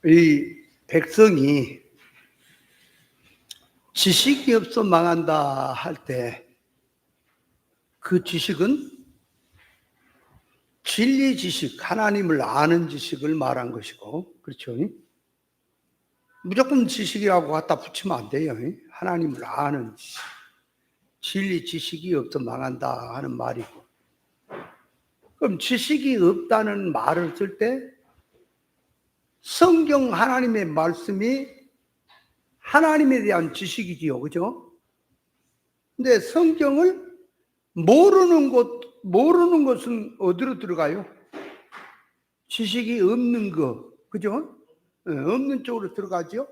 이 백성이 지식이 없어 망한다 할 때 그 지식은 진리 지식, 하나님을 아는 지식을 말한 것이고, 그렇죠? 무조건 지식이라고 갖다 붙이면 안 돼요. 하나님을 아는 지식, 진리 지식이 없어 망한다 하는 말이고, 그럼 지식이 없다는 말을 쓸 때 성경 하나님의 말씀이 하나님에 대한 지식이지요, 그죠? 근데 성경을 모르는 것은 어디로 들어가요? 지식이 없는 거, 그죠? 없는 쪽으로 들어가죠?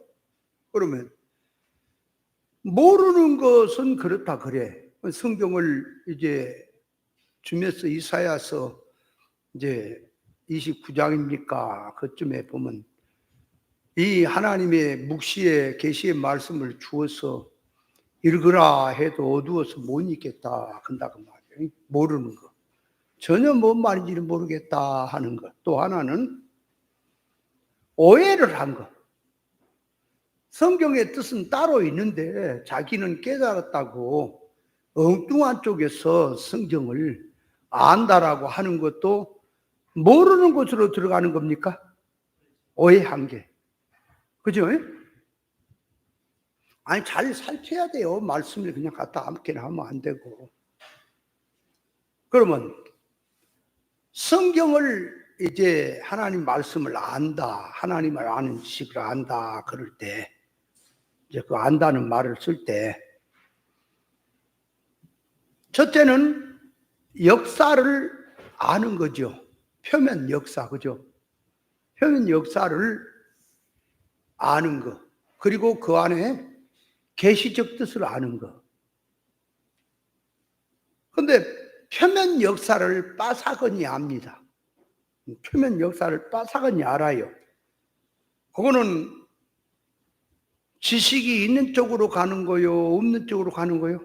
그러면 모르는 것은 그렇다 그래. 성경을 이제 주면서 이사야서 이제 29장입니까? 그쯤에 보면 이 하나님의 묵시의 계시의 말씀을 주어서 읽으라 해도 어두워서 못 읽겠다 한다고 말이에요. 모르는 거. 전혀 뭔 말인지는 모르겠다 하는 것. 또 하나는 오해를 한 것. 성경의 뜻은 따로 있는데 자기는 깨달았다고 엉뚱한 쪽에서 성경을 안다라고 하는 것도 모르는 곳으로 들어가는 겁니까? 오해한 게. 그죠? 아니, 잘 살펴야 돼요. 말씀을 그냥 갖다 아무렇게나 하면 안 되고. 그러면 성경을 이제 하나님 말씀을 안다, 하나님을 아는 지식을 안다 그럴 때 이제 그 안다는 말을 쓸 때 첫째는 역사를 아는 거죠. 표면 역사, 그죠? 표면 역사를 아는 거. 그리고 그 안에 계시적 뜻을 아는 거. 근데 표면 역사를 빠삭하니 압니다. 표면 역사를 빠삭하니 알아요. 그거는 지식이 있는 쪽으로 가는 거요, 없는 쪽으로 가는 거요?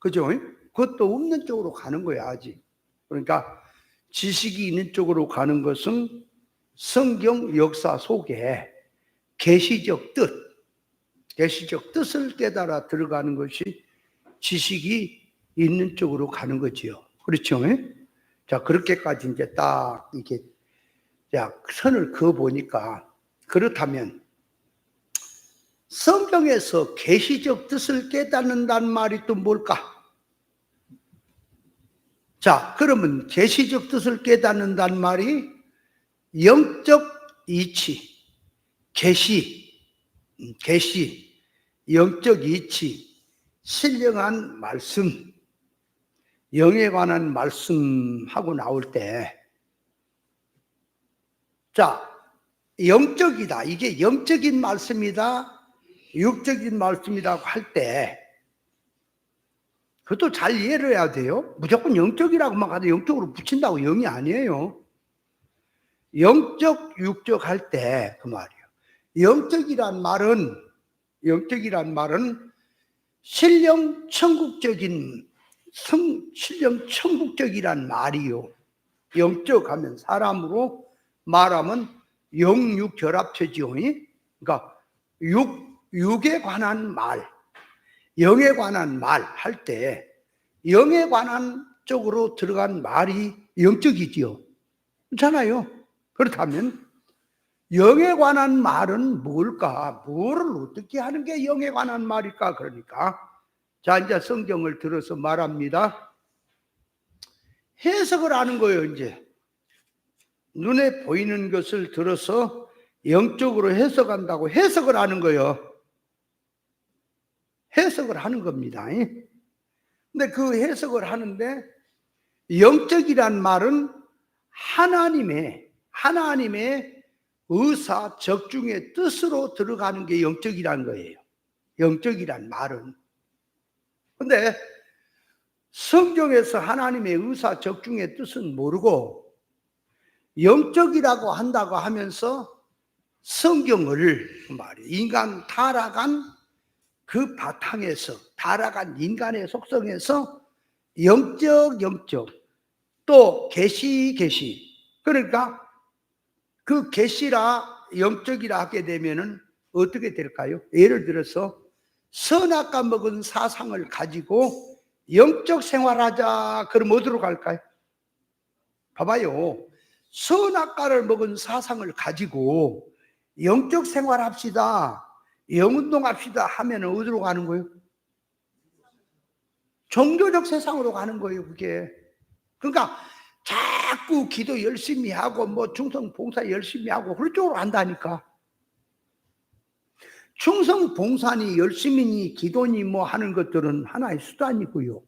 그죠? 그것도 없는 쪽으로 가는 거야, 아직. 그러니까 지식이 있는 쪽으로 가는 것은 성경 역사 속에 계시적 뜻을 깨달아 들어가는 것이 지식이 있는 쪽으로 가는 거지요. 그렇죠? 자, 그렇게까지 이제 딱 이렇게 자, 선을 그어 보니까 그렇다면 성경에서 계시적 뜻을 깨닫는다는 말이 또 뭘까? 자, 그러면 계시적 뜻을 깨닫는다는 말이 영적 이치, 계시, 영적 이치, 신령한 말씀, 영에 관한 말씀하고 나올 때, 자, 영적이다. 이게 영적인 말씀이다, 육적인 말씀이라고 할 때, 그것도 잘 이해를 해야 돼요. 무조건 영적이라고만 하도 영적으로 붙인다고 영이 아니에요. 영적, 육적 할 때 그 말이에요. 영적이란 말은 신령 천국적이란 말이요. 영적 하면 사람으로 말하면 영육 결합체지요. 그러니까 육에 관한 말, 영에 관한 말 할 때 영에 관한 쪽으로 들어간 말이 영적이지요. 그렇잖아요. 그렇다면 영에 관한 말은 뭘까? 뭐를 어떻게 하는 게 영에 관한 말일까? 그러니까 자, 이제 성경을 들어서 말합니다. 해석을 하는 거예요. 이제 눈에 보이는 것을 들어서 영적으로 해석한다고 해석을 하는 거예요. 해석을 하는 겁니다. 근데 그 해석을 하는데 영적이란 말은 하나님의 의사 적중의 뜻으로 들어가는 게 영적이란 거예요. 영적이란 말은. 근데 성경에서 하나님의 의사 적중의 뜻은 모르고 영적이라고 한다고 하면서 성경을 인간 타락한 그 바탕에서 타락한 인간의 속성에서 영적 또 계시 그러니까 그 계시라 영적이라 하게 되면은 어떻게 될까요? 예를 들어서 선악과 먹은 사상을 가지고 영적 생활하자. 그럼 어디로 갈까요? 봐봐요. 선악과를 먹은 사상을 가지고 영적 생활합시다, 영운동합시다 하면 어디로 가는 거예요? 종교적 세상으로 가는 거예요, 그게. 그러니까 자꾸 기도 열심히 하고 뭐 충성 봉사 열심히 하고 그런 쪽으로 간다니까. 충성 봉사니 열심히니 기도니 뭐 하는 것들은 하나의 수단이고요.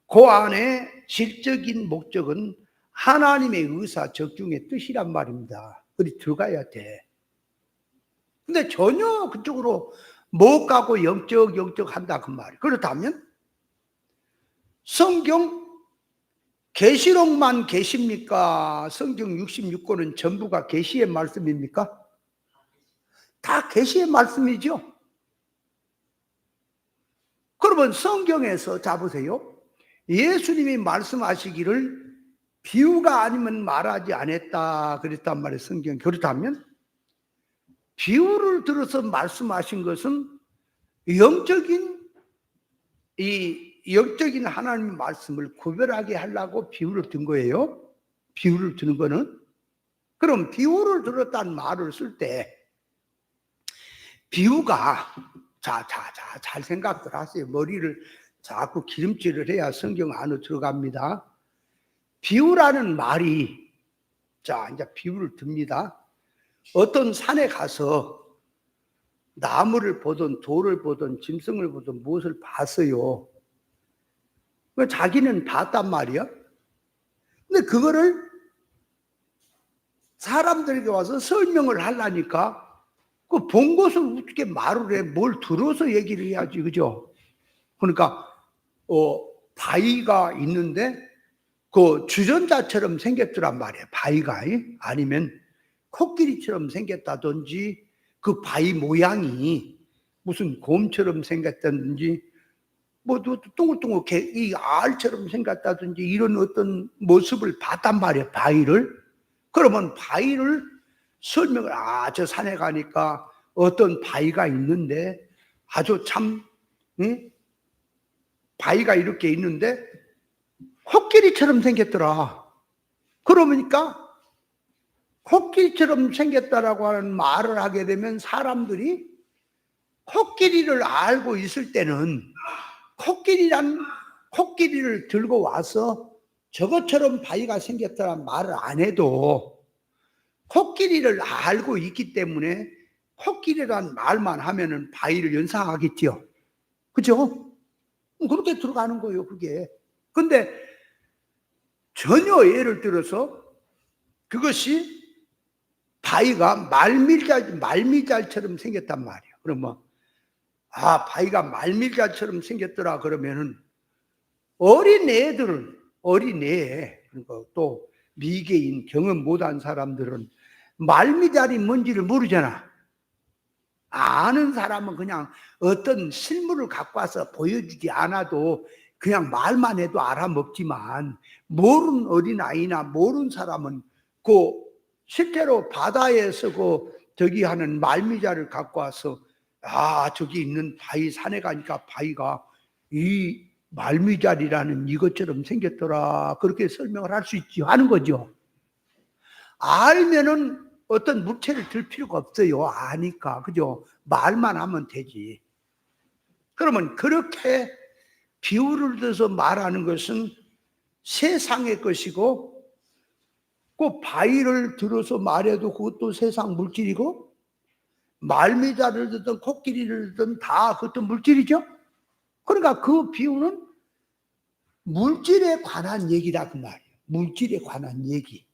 그 안에 질적인 목적은 하나님의 의사 적중의 뜻이란 말입니다. 그리 들어가야 돼. 근데 전혀 그쪽으로 못 가고 영적 한다 그 말이에요. 그렇다면 성경 계시록만 계십니까? 성경 66권은 전부가 계시의 말씀입니까? 다 계시의 말씀이죠. 그러면 성경에서 자 보세요. 예수님이 말씀하시기를 비유가 아니면 말하지 않았다 그랬단 말이에요, 성경. 그렇다면 비유를 들어서 말씀하신 것은 영적인 하나님의 말씀을 구별하게 하려고 비유를 든 거예요. 비유를 드는 거는. 그럼 비유를 들었다는 말을 쓸 때 비유가 잘 생각들 하세요. 머리를 자꾸 기름칠을 해야 성경 안으로 들어갑니다. 비유라는 말이, 자 이제 비유를 듭니다. 어떤 산에 가서 나무를 보든 돌을 보든 짐승을 보든 무엇을 봤어요. 자기는 봤단 말이야. 근데 그거를 사람들에게 와서 설명을 하려니까 그 본 것을 어떻게 말을 해? 뭘 들어서 얘기를 해야지, 그죠? 그러니까 바위가 있는데 그 주전자처럼 생겼더란 말이에요. 바위가. 아니면 코끼리처럼 생겼다든지 그 바위 모양이 무슨 곰처럼 생겼다든지 뭐 둥글둥글 이 알처럼 생겼다든지 이런 어떤 모습을 봤단 말이에요. 바위를. 그러면 바위를 설명을, 저 산에 가니까 어떤 바위가 있는데 아주 참 바위가 이렇게 있는데 코끼리처럼 생겼더라. 그러니까 코끼리처럼 생겼다라고 하는 말을 하게 되면 사람들이 코끼리를 알고 있을 때는 코끼리를 들고 와서 저것처럼 바위가 생겼다는 말을 안 해도 코끼리를 알고 있기 때문에 코끼리란 말만 하면은 바위를 연상하겠죠. 그죠? 그렇게 들어가는 거예요, 그게. 근데 전혀 예를 들어서 그것이 바위가 말미잘처럼 생겼단 말이에요. 그러면 바위가 말미잘처럼 생겼더라 그러면은 어린애, 그러니까 또 미개인 경험 못한 사람들은 말미잘이 뭔지를 모르잖아. 아는 사람은 그냥 어떤 실물을 갖고 와서 보여주지 않아도 그냥 말만 해도 알아먹지만, 모르는 어린아이나 모르는 사람은 그 실제로 바다에서 저기 하는 말미잘을 갖고 와서 저기 있는 바위, 산에 가니까 바위가 이 말미잘이라는 이것처럼 생겼더라, 그렇게 설명을 할 수 있지 하는 거죠. 알면은 어떤 물체를 들 필요가 없어요. 아니까. 그죠? 말만 하면 되지. 그러면 그렇게 비유를 들어서 말하는 것은 세상의 것이고, 그 바위를 들어서 말해도 그것도 세상 물질이고, 말미잘을 듣든 코끼리를 듣든 다 그것도 물질이죠. 그러니까 그 비유는 물질에 관한 얘기다 그 말이에요. 물질에 관한 얘기.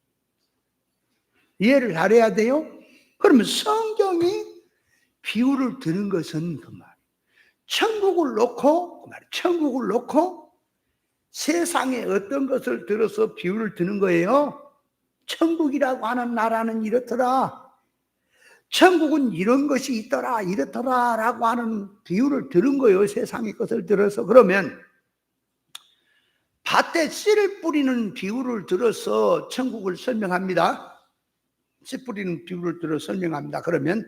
이해를 잘해야 돼요. 그러면 성경이 비유를 드는 것은 그 말, 천국을 놓고 세상에 어떤 것을 들어서 비유를 드는 거예요. 천국이라고 하는 나라는 이렇더라, 천국은 이런 것이 있더라, 이렇더라 라고 하는 비유를 들은 거예요. 세상의 것을 들어서. 그러면 밭에 씨를 뿌리는 비유를 들어서 천국을 설명합니다. 씨 뿌리는 비유를 들어 설명합니다. 그러면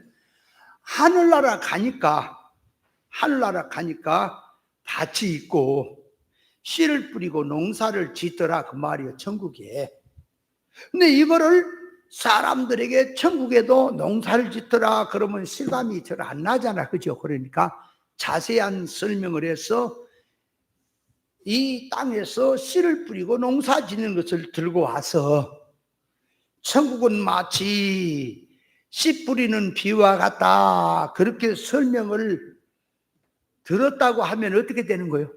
하늘나라 가니까 밭이 있고 씨를 뿌리고 농사를 짓더라 그 말이에요, 천국에. 근데 이거를 사람들에게 천국에도 농사를 짓더라 그러면 실감이 잘 안 나잖아, 그죠? 그러니까 자세한 설명을 해서 이 땅에서 씨를 뿌리고 농사 짓는 것을 들고 와서 천국은 마치 씨 뿌리는 비유와 같다 그렇게 설명을 들었다고 하면 어떻게 되는 거예요?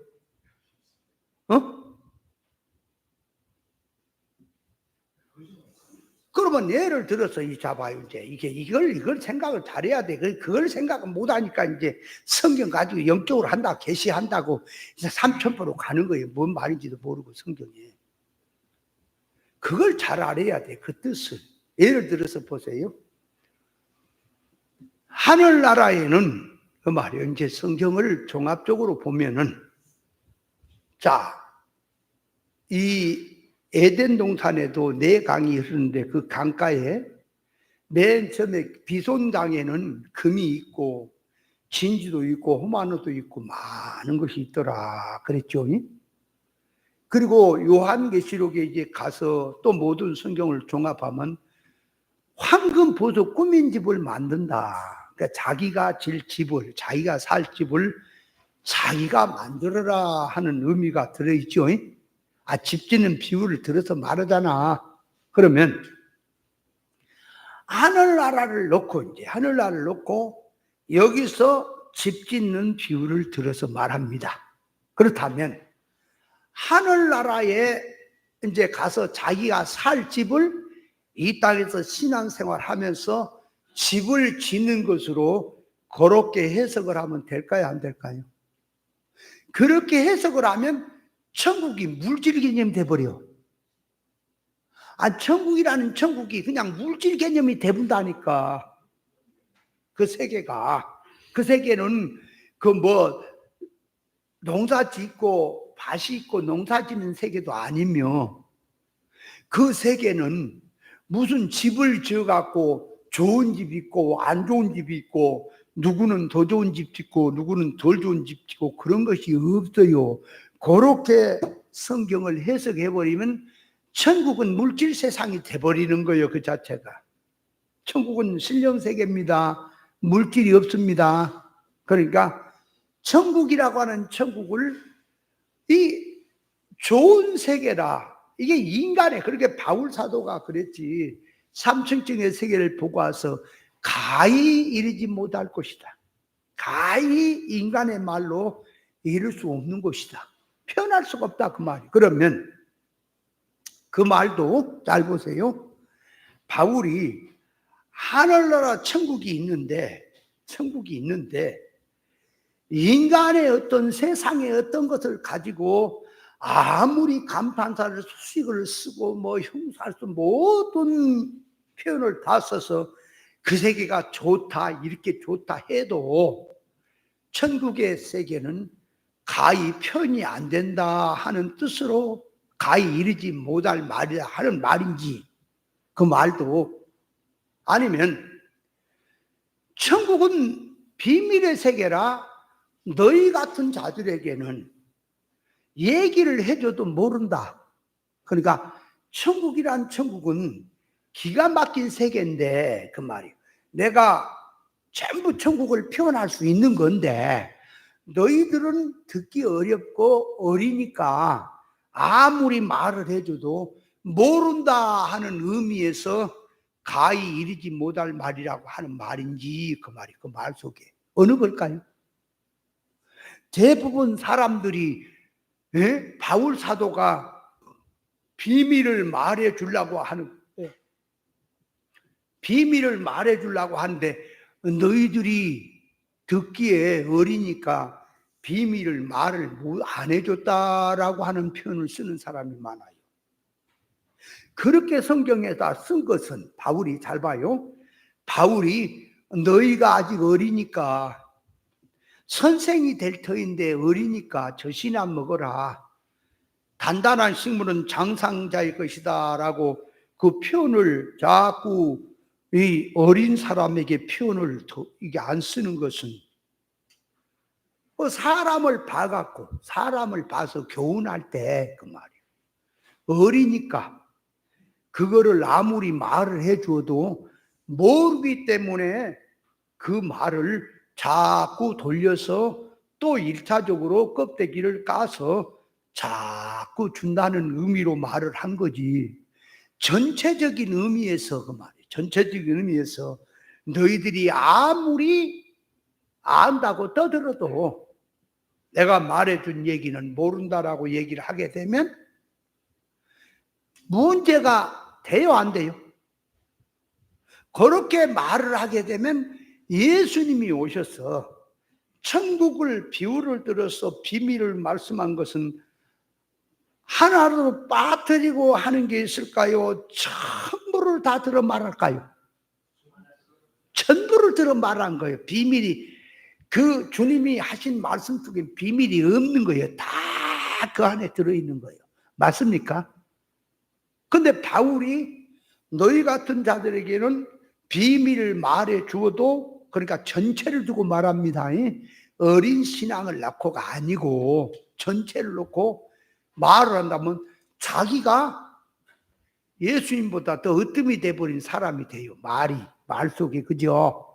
그러면 예를 들어서 이 잡아요. 이제 이걸 생각을 잘해야 돼. 그걸 생각을 못 하니까 이제 성경 가지고 영적으로 한다, 계시한다고 이제 삼천포로 가는 거예요. 뭔 말인지도 모르고 성경에. 그걸 잘 알아야 돼. 그 뜻을. 예를 들어서 보세요. 하늘나라에는 그 말이에요. 이제 성경을 종합적으로 보면은 자, 이 에덴 동산에도 네 강이 흐르는데 그 강가에 맨 처음에 비손강에는 금이 있고 진주도 있고 호마노도 있고 많은 것이 있더라 그랬죠. 그리고 요한계시록에 이제 가서 또 모든 성경을 종합하면 황금 보석 꾸민 집을 만든다. 그러니까 자기가 질 집을, 자기가 살 집을 자기가 만들어라 하는 의미가 들어있죠. 집 짓는 비유를 들어서 말하잖아. 그러면 하늘나라를 놓고 여기서 집 짓는 비유를 들어서 말합니다. 그렇다면 하늘나라에 이제 가서 자기가 살 집을 이 땅에서 신앙생활 하면서 집을 짓는 것으로 그렇게 해석을 하면 될까요? 안 될까요? 그렇게 해석을 하면 천국이 물질 개념이 돼버려. 천국이라는 천국이 그냥 물질 개념이 돼본다니까. 그 세계가. 그 세계는 농사 짓고 밭이 있고 농사 짓는 세계도 아니며 그 세계는 무슨 집을 지어갖고 좋은 집 있고 안 좋은 집이 있고 누구는 더 좋은 집 짓고 누구는 덜 좋은 집 짓고 그런 것이 없어요. 그렇게 성경을 해석해버리면 천국은 물질 세상이 돼버리는 거예요. 그 자체가. 천국은 신령세계입니다. 물질이 없습니다. 그러니까 천국이라고 하는 천국을 이 좋은 세계라. 이게 인간의, 그렇게 바울 사도가 그랬지. 삼층증의 세계를 보고 와서 가히 이르지 못할 것이다. 가히 인간의 말로 이룰 수 없는 것이다. 표현할 수가 없다 그 말이. 그러면 그 말도 잘 보세요. 바울이 하늘나라 천국이 있는데 인간의 어떤 세상의 어떤 것을 가지고 아무리 감탄사를 수식을 쓰고 형사를 모든 표현을 다 써서 그 세계가 좋다 이렇게 좋다 해도 천국의 세계는 가히 표현이 안 된다 하는 뜻으로 가히 이르지 못할 말이라 하는 말인지 그 말도 아니면 천국은 비밀의 세계라 너희 같은 자들에게는 얘기를 해줘도 모른다. 그러니까 천국이란 천국은 기가 막힌 세계인데 그 말이에요. 내가 전부 천국을 표현할 수 있는 건데 너희들은 듣기 어렵고 어리니까 아무리 말을 해줘도 모른다 하는 의미에서 가히 이르지 못할 말이라고 하는 말인지 그 말이 그 말 속에 어느 걸까요? 대부분 사람들이 바울 사도가 비밀을 말해 주려고 하는데 너희들이 듣기에 어리니까 비밀을 말을 안 해줬다라고 하는 표현을 쓰는 사람이 많아요. 그렇게 성경에다 쓴 것은 바울이 잘 봐요. 바울이 너희가 아직 어리니까 선생이 될 터인데 어리니까 젖이나 먹어라. 단단한 식물은 장상자의 것이다 라고 그 표현을 자꾸 이 어린 사람에게 표현을 이게 안 쓰는 것은 사람을 봐갖고 사람을 봐서 교훈할 때 그 말이에요. 어리니까 그거를 아무리 말을 해줘도 모르기 때문에 그 말을 자꾸 돌려서 또 1차적으로 껍데기를 까서 자꾸 준다는 의미로 말을 한 거지. 전체적인 의미에서 그 말이에요. 전체적인 의미에서 너희들이 아무리 안다고 떠들어도 내가 말해준 얘기는 모른다라고 얘기를 하게 되면 문제가 돼요, 안 돼요? 그렇게 말을 하게 되면 예수님이 오셔서 천국을 비유를 들어서 비밀을 말씀한 것은 하나로 빠뜨리고 하는 게 있을까요? 전부를 다 들어 말할까요? 전부를 들어 말한 거예요. 비밀이, 그 주님이 하신 말씀 속에 비밀이 없는 거예요. 다 그 안에 들어있는 거예요. 맞습니까? 근데 바울이 너희 같은 자들에게는 비밀을 말해 주어도, 그러니까 전체를 두고 말합니다. 어린 신앙을 낳고가 아니고 전체를 놓고 말을 한다면 자기가 예수님보다 더 으뜸이 돼버린 사람이 돼요. 말 속에, 그죠?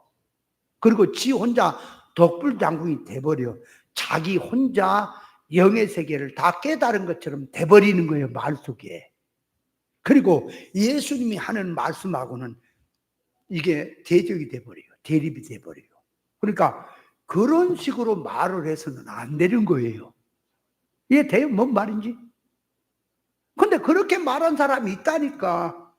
그리고 지 혼자 독불장군이 돼버려. 자기 혼자 영의 세계를 다 깨달은 것처럼 돼버리는 거예요, 말 속에. 그리고 예수님이 하는 말씀하고는 이게 대적이 돼버려요. 대립이 돼버려요. 그러니까 그런 식으로 말을 해서는 안 되는 거예요. 이해돼요? 뭔 말인지? 근데 그렇게 말한 사람이 있다니까.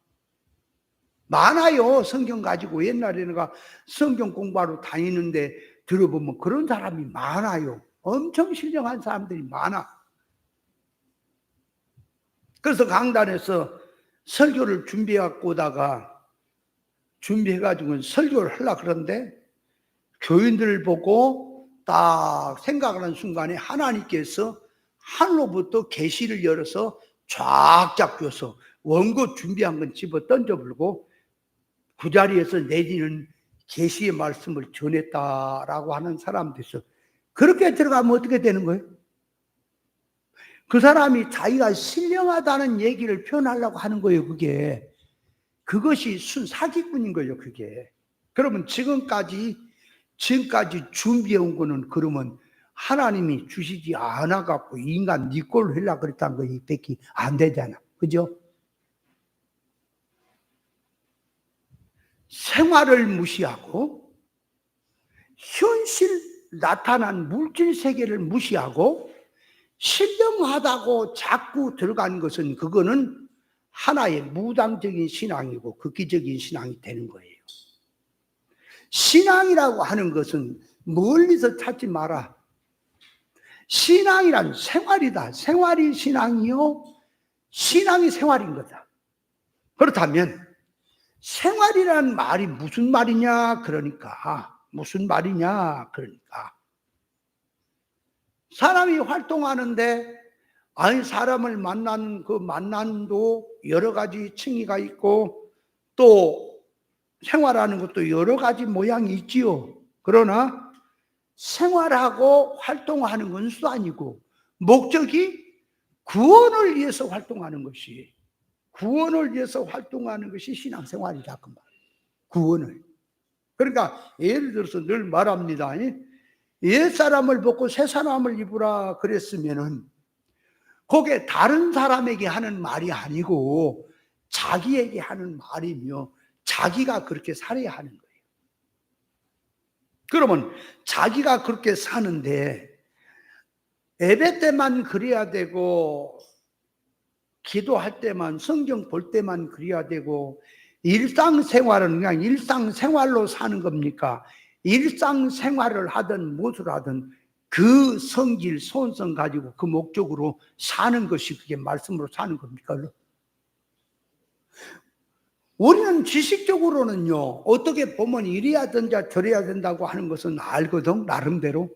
많아요. 성경 가지고. 옛날에 내가 성경 공부하러 다니는데 들어보면 그런 사람이 많아요. 엄청 신령한 사람들이 많아. 그래서 강단에서 설교를 준비해갖고 오다가 준비해가지고 설교를 하려고 그러는데 교인들을 보고 딱 생각하는 순간에 하나님께서 하늘로부터 계시를 열어서 쫙쫙 줘서 원고 준비한 건 집어 던져버리고 그 자리에서 내리는 계시의 말씀을 전했다라고 하는 사람도 있어. 그렇게 들어가면 어떻게 되는 거예요? 그 사람이 자기가 신령하다는 얘기를 표현하려고 하는 거예요. 그것이 사기꾼인 거예요. 그게. 그러면 지금까지 준비해온 거는 그러면 하나님이 주시지 않아갖고 인간 네 꼴로 하려고 그랬다는 거 이밖에 안 되잖아. 그죠? 생활을 무시하고 현실 나타난 물질 세계를 무시하고 신령하다고 자꾸 들어간 것은 그거는 하나의 무당적인 신앙이고 극기적인 신앙이 되는 거예요. 신앙이라고 하는 것은 멀리서 찾지 마라. 신앙이란 생활이다. 생활이 신앙이요. 신앙이 생활인 거다. 그렇다면 생활이라는 말이 무슨 말이냐? 그러니까 무슨 말이냐? 그러니까 사람이 활동하는데 아니 사람을 만나는 그 만남도 여러 가지 층위가 있고 또 생활하는 것도 여러 가지 모양이 있지요. 그러나 생활하고 활동하는 건 수단이고 목적이 구원을 위해서 활동하는 것이 신앙생활이다 그 말. 구원을. 그러니까 예를 들어서 늘 말합니다. 옛 사람을 벗고 새 사람을 입으라 그랬으면은 그게 다른 사람에게 하는 말이 아니고 자기에게 하는 말이며 자기가 그렇게 살아야 하는 거예요. 그러면 자기가 그렇게 사는데 예배 때만 그래야 되고 기도할 때만 성경 볼 때만 그래야 되고 일상생활은 그냥 일상생활로 사는 겁니까? 일상생활을 하든 무엇을 하든 그 성질, 소원성 가지고 그 목적으로 사는 것이 그게 말씀으로 사는 겁니까? 우리는 지식적으로는요, 어떻게 보면 이래야 된다, 저래야 된다고 하는 것은 알거든, 나름대로.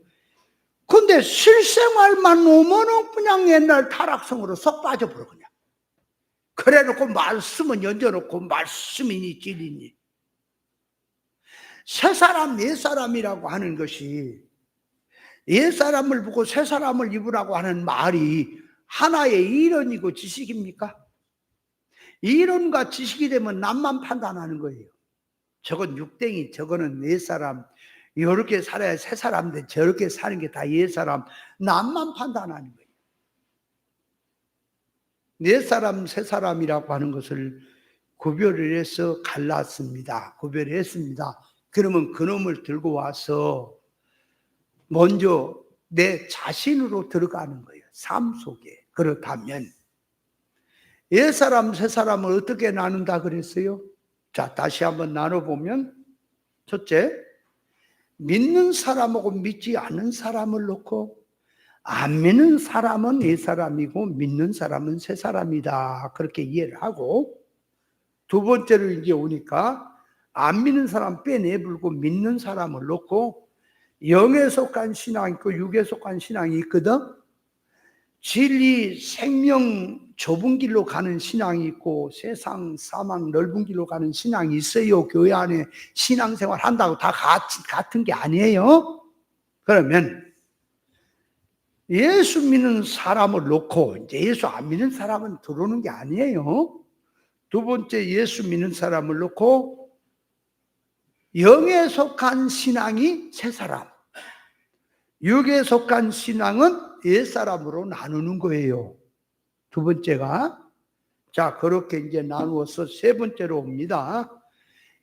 근데 실생활만 오면은 그냥 옛날 타락성으로 쏙 빠져버려, 그냥. 그래 놓고 말씀은 얹어놓고 말씀이니 찔리니. 새 사람, 옛 사람이라고 하는 것이, 옛 사람을 보고 새 사람을 입으라고 하는 말이 하나의 이론이고 지식입니까? 이론과 지식이 되면 남만 판단하는 거예요. 저건 육댕이, 저거는 옛 사람, 이렇게 살아야 새 사람인데 저렇게 사는 게 다 옛 사람, 남만 판단하는 거예요. 옛 사람, 새 사람이라고 하는 것을 구별을 해서 갈랐습니다. 구별을 했습니다. 그러면 그놈을 들고 와서 먼저 내 자신으로 들어가는 거예요. 삶 속에. 그렇다면 옛 사람, 새 사람을 어떻게 나눈다 그랬어요? 자, 다시 한번 나눠보면, 첫째, 믿는 사람하고 믿지 않는 사람을 놓고, 안 믿는 사람은 옛 사람이고 믿는 사람은 새 사람이다, 그렇게 이해를 하고, 두 번째로 이제 오니까 안 믿는 사람 빼내불고 믿는 사람을 놓고, 영에 속한 신앙이 있고 육에 속한 신앙이 있거든. 진리, 생명 좁은 길로 가는 신앙이 있고 세상, 사망 넓은 길로 가는 신앙이 있어요. 교회 안에 신앙생활 한다고 다 같은 게 아니에요. 그러면 예수 믿는 사람을 놓고 이제 예수 안 믿는 사람은 들어오는 게 아니에요. 두 번째, 예수 믿는 사람을 놓고 영에 속한 신앙이 새 사람, 육에 속한 신앙은 옛 사람으로 나누는 거예요. 두 번째가. 자, 그렇게 이제 나누어서 세 번째로 옵니다.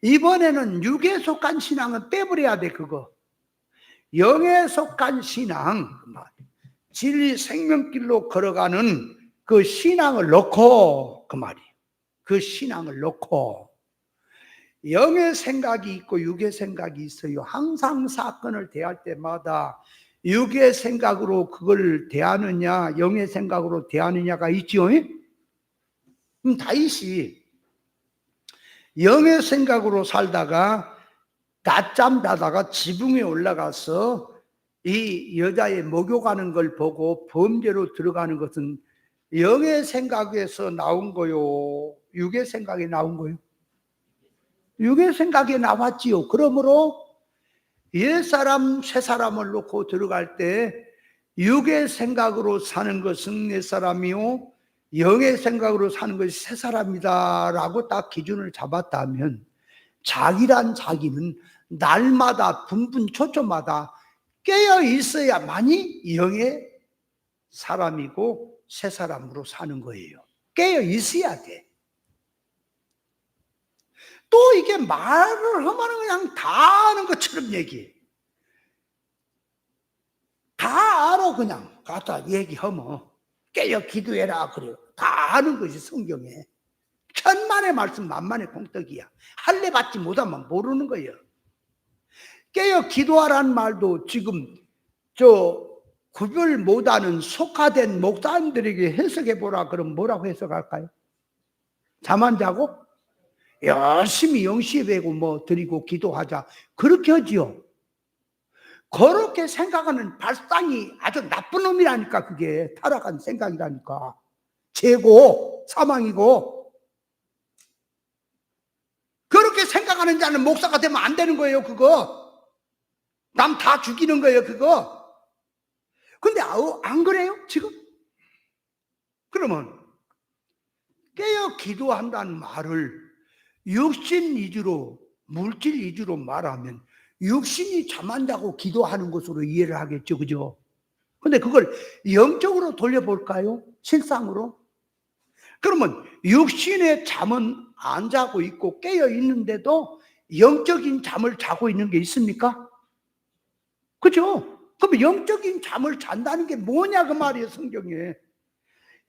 이번에는 육에 속한 신앙은 빼버려야 돼, 그거. 영에 속한 신앙, 진리 생명길로 걸어가는 그 신앙을 놓고, 그 말이에요. 그 신앙을 놓고, 영의 생각이 있고 육의 생각이 있어요. 항상 사건을 대할 때마다 육의 생각으로 그걸 대하느냐 영의 생각으로 대하느냐가 있죠. 다윗이 영의 생각으로 살다가 낮잠 자다가 지붕에 올라가서 이 여자의 목욕하는 걸 보고 범죄로 들어가는 것은 영의 생각에서 나온 거요, 육의 생각에 나온 거요? 육의 생각에 나왔지요. 그러므로 옛사람 새사람을 놓고 들어갈 때 육의 생각으로 사는 것은 옛사람이요 영의 생각으로 사는 것이 새사람이다 라고 딱 기준을 잡았다면, 자기란 자기는 날마다 분분초초마다 깨어 있어야만이 영의 사람이고 새사람으로 사는 거예요. 깨어 있어야 돼. 또 이게 말을 하면 그냥 다 아는 것처럼 얘기해. 다 알아. 그냥 갖다 얘기하면 깨어 기도해라 그래요. 다 아는 것이 성경에. 천만의 말씀 만만의 공덕이야. 할례 받지 못하면 모르는 거예요. 깨어 기도하라는 말도 지금 구별 못하는 속화된 목사님들에게 해석해 보라 그러면 뭐라고 해석할까요? 잠 안 자고 열심히 영시에 배고 뭐 드리고 기도하자, 그렇게 하지요. 그렇게 생각하는 발상이 아주 나쁜 놈이라니까. 그게 타락한 생각이라니까. 죄고 사망이고. 그렇게 생각하는 자는 목사가 되면 안 되는 거예요. 그거 남 다 죽이는 거예요, 그거. 근데 안 그래요 지금? 그러면 깨어 기도한다는 말을 육신 위주로, 물질 위주로 말하면 육신이 잠 안 자고 기도하는 것으로 이해를 하겠죠, 그죠? 근데 그걸 영적으로 돌려볼까요? 실상으로? 그러면 육신의 잠은 안 자고 있고 깨어 있는데도 영적인 잠을 자고 있는 게 있습니까? 그죠? 그럼 영적인 잠을 잔다는 게 뭐냐 그 말이에요, 성경에.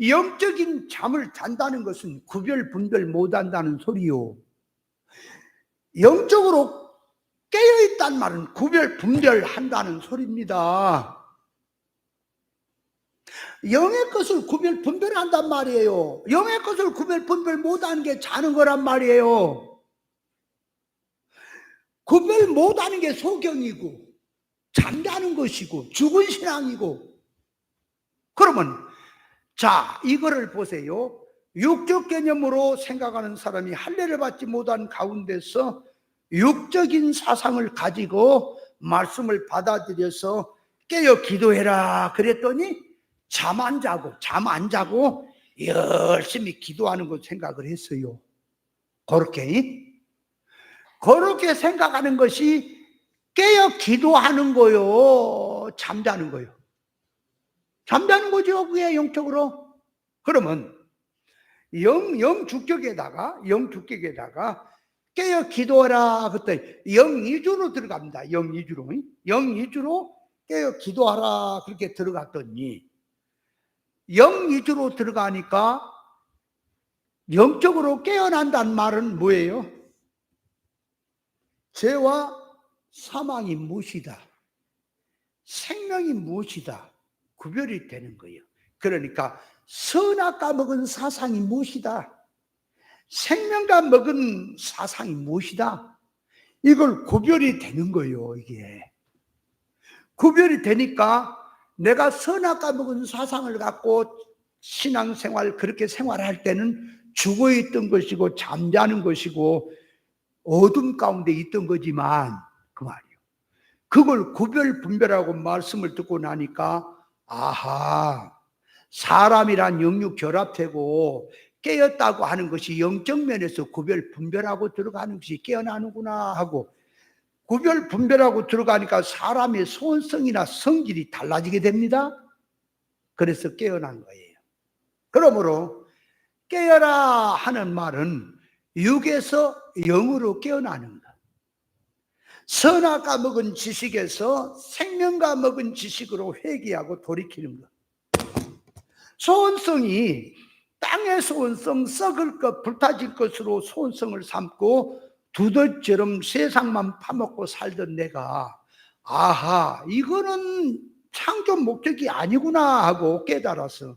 영적인 잠을 잔다는 것은 구별 분별 못한다는 소리요. 영적으로 깨어있다는 말은 구별 분별한다는 소리입니다. 영의 것을 구별 분별한단 말이에요. 영의 것을 구별 분별 못하는 게 자는 거란 말이에요. 구별 못하는 게 소경이고 잔다는 것이고 죽은 신앙이고. 그러면 자, 이거를 보세요. 육적 개념으로 생각하는 사람이 할례를 받지 못한 가운데서 육적인 사상을 가지고 말씀을 받아들여서 깨어 기도해라 그랬더니 잠 안 자고 열심히 기도하는 걸 생각을 했어요. 그렇게 생각하는 것이 깨어 기도하는 거요, 잠자는 거요. 잠자는 거죠, 그게 영적으로. 그러면 영주격에다가 깨어 기도하라 그랬더니 영이주로 들어갑니다. 영이주로 깨어 기도하라 그렇게 들어갔더니 영이주로 들어가니까 영적으로 깨어난다는 말은 뭐예요? 죄와 사망이 무엇이다, 생명이 무엇이다 구별이 되는 거예요. 그러니까 선악과 먹은 사상이 무엇이다, 생명과 먹은 사상이 무엇이다, 이걸 구별이 되는 거예요. 이게 구별이 되니까 내가 선악과 먹은 사상을 갖고 신앙생활 그렇게 생활할 때는 죽어있던 것이고 잠자는 것이고 어둠 가운데 있던 거지만 그 말이에요. 그걸 구별 분별하고 말씀을 듣고 나니까 아하, 사람이란 영육 결합되고 깨었다고 하는 것이 영적 면에서 구별 분별하고 들어가는 것이 깨어나는구나 하고, 구별 분별하고 들어가니까 사람의 소원성이나 성질이 달라지게 됩니다. 그래서 깨어난 거예요. 그러므로 깨어라 하는 말은 육에서 영으로 깨어나는 것, 선악과 먹은 지식에서 생명과 먹은 지식으로 회개하고 돌이키는 것. 소원성이 땅의 소원성, 썩을 것, 불타질 것으로 소원성을 삼고 두더지처럼 세상만 파먹고 살던 내가 아하, 이거는 창조 목적이 아니구나 하고 깨달아서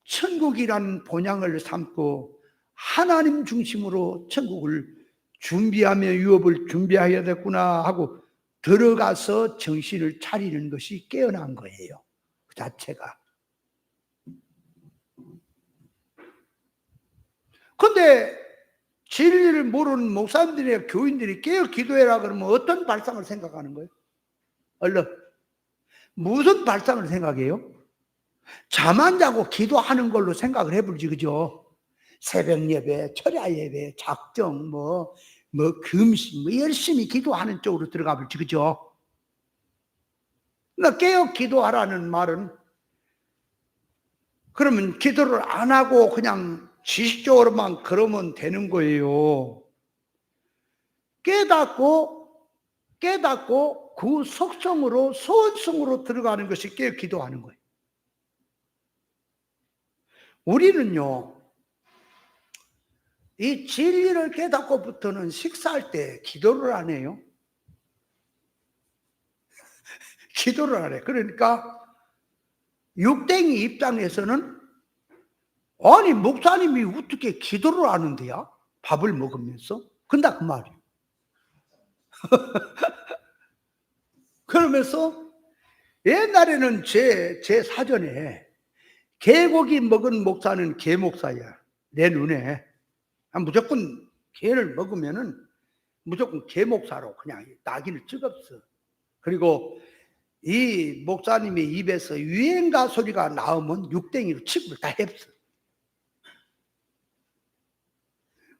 천국이라는 본향을 삼고 하나님 중심으로 천국을 준비하며 유업을 준비해야 됐구나 하고 들어가서 정신을 차리는 것이 깨어난 거예요. 그 자체가. 근데 진리를 모르는 목사님들이나 교인들이 깨어 기도해라 그러면 어떤 발상을 생각하는 거예요? 얼른 무슨 발상을 생각해요? 잠 안 자고 기도하는 걸로 생각을 해보지, 그죠? 새벽 예배, 철야 예배, 작정, 금식, 열심히 기도하는 쪽으로 들어가 볼지, 그죠? 그러니까 깨어 기도하라는 말은 그러면 기도를 안 하고 그냥 지식적으로만 그러면 되는 거예요. 깨닫고 그 속성으로, 소원성으로 들어가는 것이 깨어 기도하는 거예요. 우리는요, 이 진리를 깨닫고부터는 식사할 때 기도를 안 해요. 기도를 안 해. 그러니까 육댕이 입장에서는 아니 목사님이 어떻게 기도를 하는데야? 밥을 먹으면서? 근다 그 말이에요. 그러면서 옛날에는 제 사전에 개고기 먹은 목사는 개목사야. 내 눈에 무조건 개를 먹으면은 무조건 개목사로 그냥 낙인을 찍었어. 그리고 이 목사님의 입에서 유행가 소리가 나오면 육댕이로 취급을 다 했어.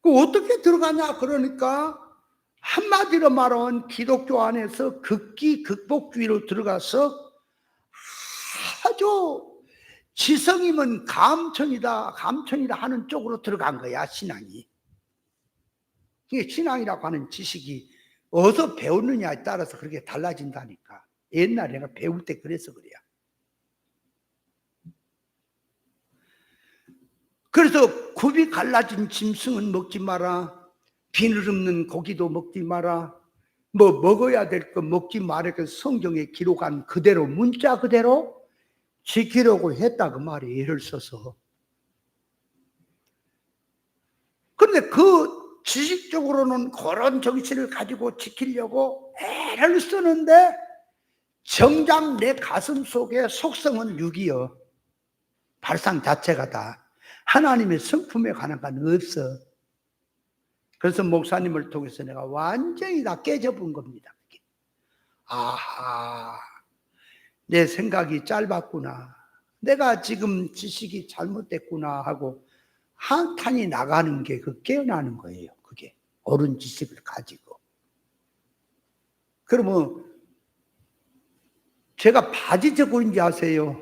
그 어떻게 들어가냐 그러니까 한마디로 말하면 기독교 안에서 극기 극복주의로 들어가서 아주 지성이면 감천이다 하는 쪽으로 들어간 거야, 신앙이. 이게 신앙이라고 하는 지식이 어디서 배우느냐에 따라서 그렇게 달라진다니까. 옛날에 내가 배울 때 그래서 그래요. 그래서 굽이 갈라진 짐승은 먹지 마라, 비늘 없는 고기도 먹지 마라, 먹어야 될 거 먹지 마라. 그 성경에 기록한 그대로, 문자 그대로 지키려고 했다 그 말이에요, 예를 써서. 그런데 그 지식적으로는 그런 정신을 가지고 지키려고 애를 쓰는데 정작 내 가슴 속에 속성은 육이여. 발상 자체가 다 하나님의 성품에 관한 건 없어. 그래서 목사님을 통해서 내가 완전히 다 깨져본 겁니다. 아하, 내 생각이 짧았구나. 내가 지금 지식이 잘못됐구나 하고 한탄이 나가는 게 그 깨어나는 거예요. 그게 옳은 지식을 가지고. 그러면 제가 바지 저고인지 아세요?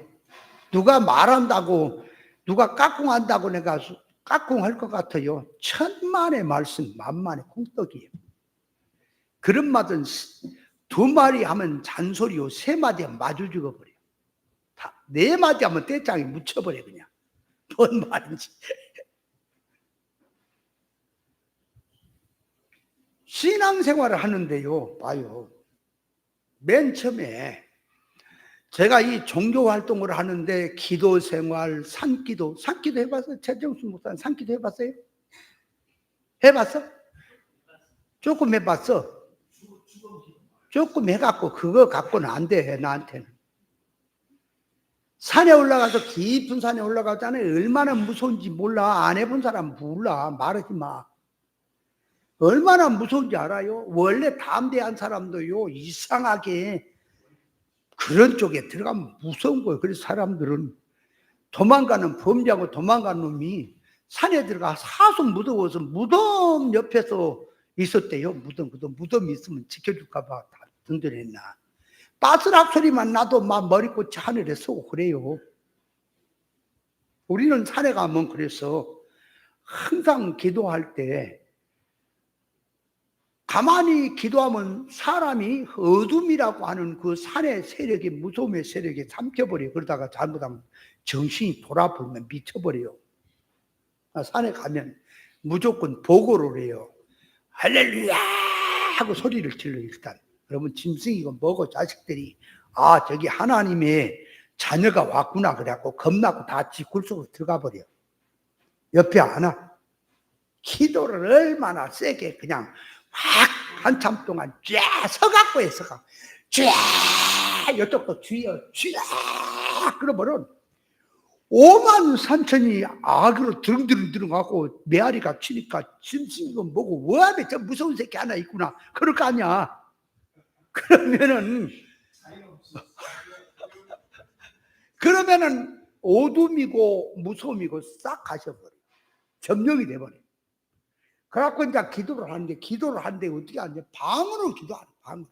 누가 말한다고, 누가 깍꿍한다고 내가 깍꿍할 것 같아요. 천만의 말씀, 만만의 콩떡이에요. 그런 말은 두 마리 하면 잔소리요, 세 마디 하면 마주 죽어버려요. 네 마디 하면 떼장에 묻혀버려 그냥. 뭔 말인지. 신앙생활을 하는데요, 봐요. 맨 처음에 제가 이 종교 활동을 하는데 기도 생활, 산기도 해봤어요? 최정수 목사님 산기도 해봤어요? 해봤어? 조금 해봤어. 조금 해갖고 그거 갖고는 안 돼, 나한테는. 산에 올라가서 깊은 산에 올라가잖아요. 얼마나 무서운지 몰라. 안 해본 사람 몰라. 말하지 마. 얼마나 무서운지 알아요? 원래 담대한 사람도요, 이상하게 그런 쪽에 들어가면 무서운 거예요. 그래서 사람들은 도망가는 범죄하고 도망간 놈이 산에 들어가 사서 무더워서 무덤 옆에서 있었대요. 무덤이 있으면 지켜줄까 봐 든든했나. 빠스락 소리만 나도 막 머리꽃이 하늘에 서고 그래요. 우리는 산에 가면 그래서 항상 기도할 때 가만히 기도하면 사람이 어둠이라고 하는 그 산의 세력이, 무서움의 세력이 삼켜버려요. 그러다가 잘못하면 정신이 돌아버리면 미쳐버려요. 산에 가면 무조건 보고를 해요. 할렐루야 하고 소리를 질러 일단. 그러면 짐승이고 뭐고 자식들이 아 저기 하나님의 자녀가 왔구나 그래갖고 겁나고 다 지 굴속으로 들어가 버려. 옆에 안 와. 기도를 얼마나 세게 그냥 확 한참 동안 쫙 서갖고 해서 쫙 이쪽도 쥐어 쫙 그러면은 5만 3천이 악으로 드릉드릉 가고 메아리가 치니까 짐승이고 뭐고 뭐하면 저 무서운 새끼 하나 있구나 그럴 거 아니야. 그러면은 어둠이고 무서움이고 싹 가셔버려. 점령이 돼버려. 그래갖고 이제 기도를 하는데 어떻게 하냐. 방언으로 기도하는 방언.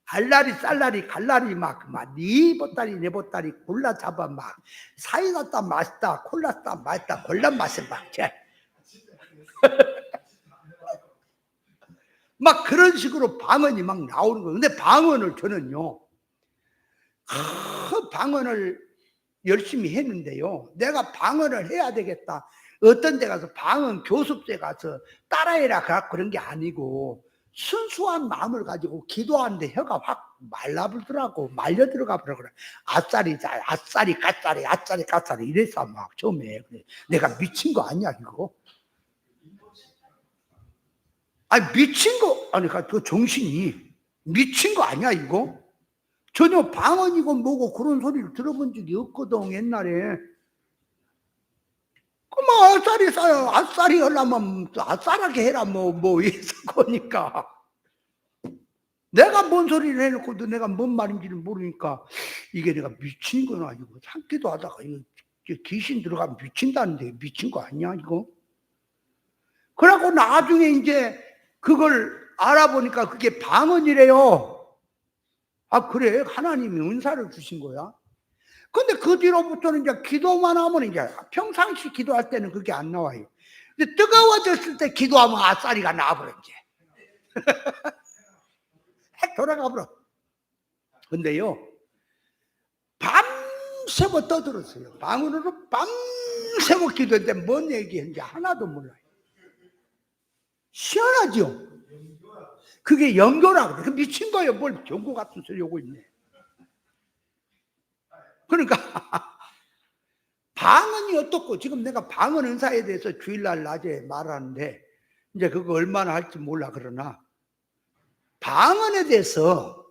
알라리, 쌀라리, 갈라리 네 보따리, 내 보따리 골라 잡아 사이다 따 맛있다, 콜라 따 맛있다, 골라 맛은 그런 식으로 방언이 막 나오는 거예요. 근데 방언을 저는요, 방언을 열심히 했는데요. 내가 방언을 해야 되겠다. 어떤 데 가서 방언 교습소에 가서 따라해라 그런 게 아니고 순수한 마음을 가지고 기도하는데 혀가 확 말라들더라고. 말려 들어가 버려. 아싸리 까짜리 이래서 막 처음에 내가 미친 거 아니야 이거? 아니 미친 거 아니 그 정신이 미친 거 아니야 이거? 전혀 방언이고 뭐고 그런 소리를 들어본 적이 없거든 옛날에. 아싸리 하려면 아싸라게 해라 이래서 거니까. 내가 뭔 소리를 해놓고도 내가 뭔 말인지를 모르니까 이게 내가 미친 건 아니고 참기도 하다가 이거 귀신 들어가면 미친다는데 미친 거 아니야 이거? 그래갖고 나중에 이제 그걸 알아보니까 그게 방언이래요. 아 그래 하나님이 은사를 주신 거야. 근데 그 뒤로부터는 이제 기도만 하면 이제 평상시 기도할 때는 그게 안 나와요. 근데 뜨거워졌을 때 기도하면 아싸리가 나와버려 이제. 돌아가 버려. 근데요 밤새고 떠들었어요. 방언으로 밤새고 기도했는데 뭔 얘기했는지 하나도 몰라요. 시원하죠? 그게 영교라고 그래. 미친 거예요. 뭘 경고 같은 소리 하고 있네. 그러니까 방언이 어떻고 지금 내가 방언 은사에 대해서 주일날 낮에 말하는데 이제 그거 얼마나 할지 몰라. 그러나 방언에 대해서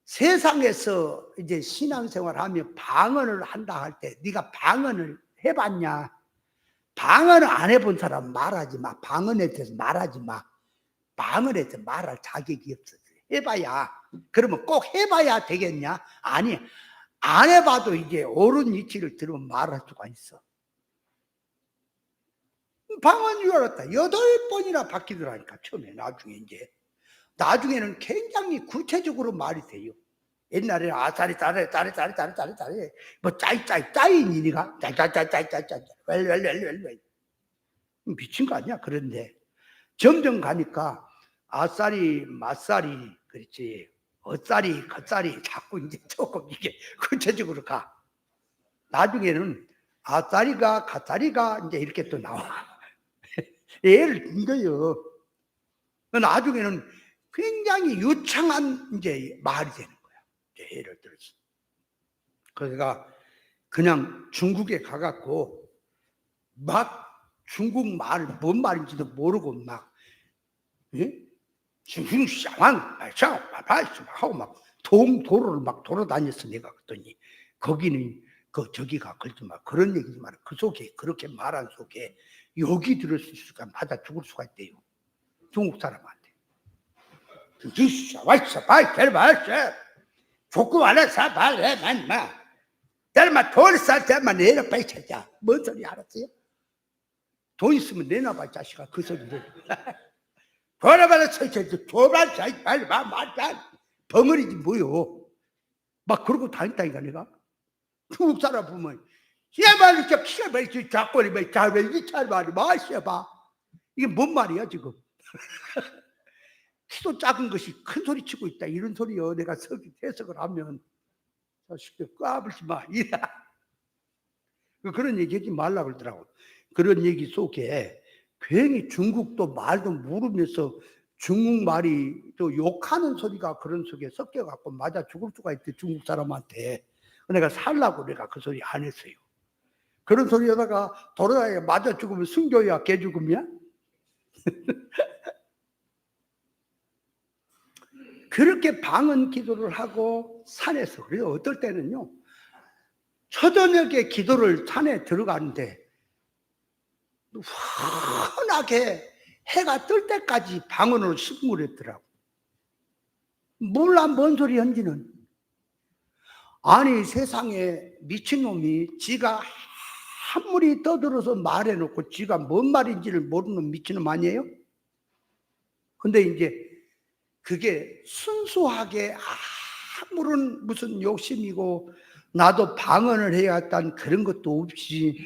세상에서 이제 신앙생활 하면 방언을 한다 할 때 네가 방언을 해봤냐? 방언 안 해본 사람 말하지 마. 방언에 대해서 말하지 마. 방언에 대해서 말할 자격이 없어. 해봐야. 그러면 꼭 해봐야 되겠냐? 아니, 안 해봐도 이제 옳은 이치를 들으면 말할 수가 있어. 방언 줄 알았다. 8번이나 바뀌더라니까, 처음에. 나중에는 굉장히 구체적으로 말이 돼요. 옛날에는 아싸리 따래 뭐 짜인 이니가 짜짜짜짜짜짜 웰 미친 거 아니야. 그런데 점점 가니까 아싸리 맛싸리 그렇지 어싸리 겉싸리 자꾸 이제 조금 이게 구체적으로 가. 나중에는 아싸리가 겉싸리가 이제 이렇게 또 나와. 예를 든 거요. 나중에는 굉장히 유창한 이제 말이 되는 거야. 예를 들어서. 그러니까 그냥 중국에 가갖고 막 중국 말, 뭔 말인지도 모르고 막, 중국샤왕, 하고 막 도로를 막 돌아다녔어. 내가 그랬더니 거기는 저기가 그러지 마. 그런 얘기지 마. 그 속에 그렇게 말한 속에 욕이 들었을 수가 맞아 죽을 수가 있대요. 중국 사람한테. 조금 알아서 말해, 마. 때만 돈 쌀 때만 내놔 빨리 찾자. 뭔 소리 알았어요? 돈 있으면 내놔봐, 자식아. 그 소리를. 돌아봐라, 줘봐, 빨리 봐, 말자. 벙어리지 뭐요. 막 그러고 다녔다니까, 내가. 중국 사람 보면, 씨발이 저 키가 말이지, 작거리 말이 잘말이지, 잘말이 마셔봐. 이게 뭔 말이야, 지금. 키도 작은 것이 큰 소리 치고 있다. 이런 소리요. 내가 해석을 하면, 자식들 까불지 마. 그런 얘기 하지 말라고 그러더라고. 그런 얘기 속에 괜히 중국도 말도 모르면서 중국 말이 또 욕하는 소리가 그런 속에 섞여갖고 맞아 죽을 수가 있대, 중국 사람한테. 내가 살라고 내가 그 소리 안 했어요. 그런 소리 하다가 돌아다니까 맞아 죽으면 순교야, 개 죽음이야? 그렇게 방언 기도를 하고 산에서, 그래서 어떨 때는요, 초저녁에 기도를 산에 들어가는데 환하게 해가 뜰 때까지 방언으로 신음을 했더라고. 몰라 뭔 소리 한지는. 아니 세상에 미친놈이 지가 한물이 떠들어서 말해놓고 지가 뭔 말인지를 모르는 미친놈 아니에요? 근데 이제 그게 순수하게 아무런 무슨 욕심이고 나도 방언을 해야겠다는 그런 것도 없이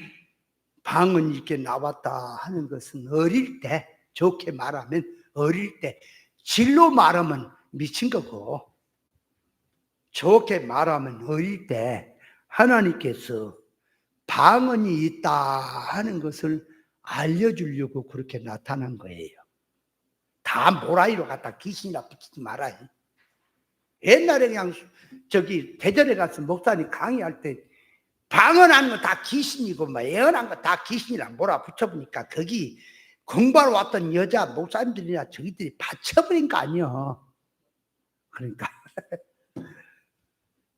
방언이 이렇게 나왔다 하는 것은 어릴 때, 좋게 말하면 어릴 때, 진로 말하면 미친 거고, 좋게 말하면 어릴 때 하나님께서 방언이 있다 하는 것을 알려주려고 그렇게 나타난 거예요. 다 모라이로 갖다 귀신이나 붙이지 말아요. 옛날에 그냥 대전에 가서 목사님 강의할 때 방언하는 거 다 귀신이고 뭐 예언한 거 다 귀신이랑 몰아 붙여보니까 거기 공부하러 왔던 여자 목사님들이나 저기들이 받쳐버린 거 아니야. 그러니까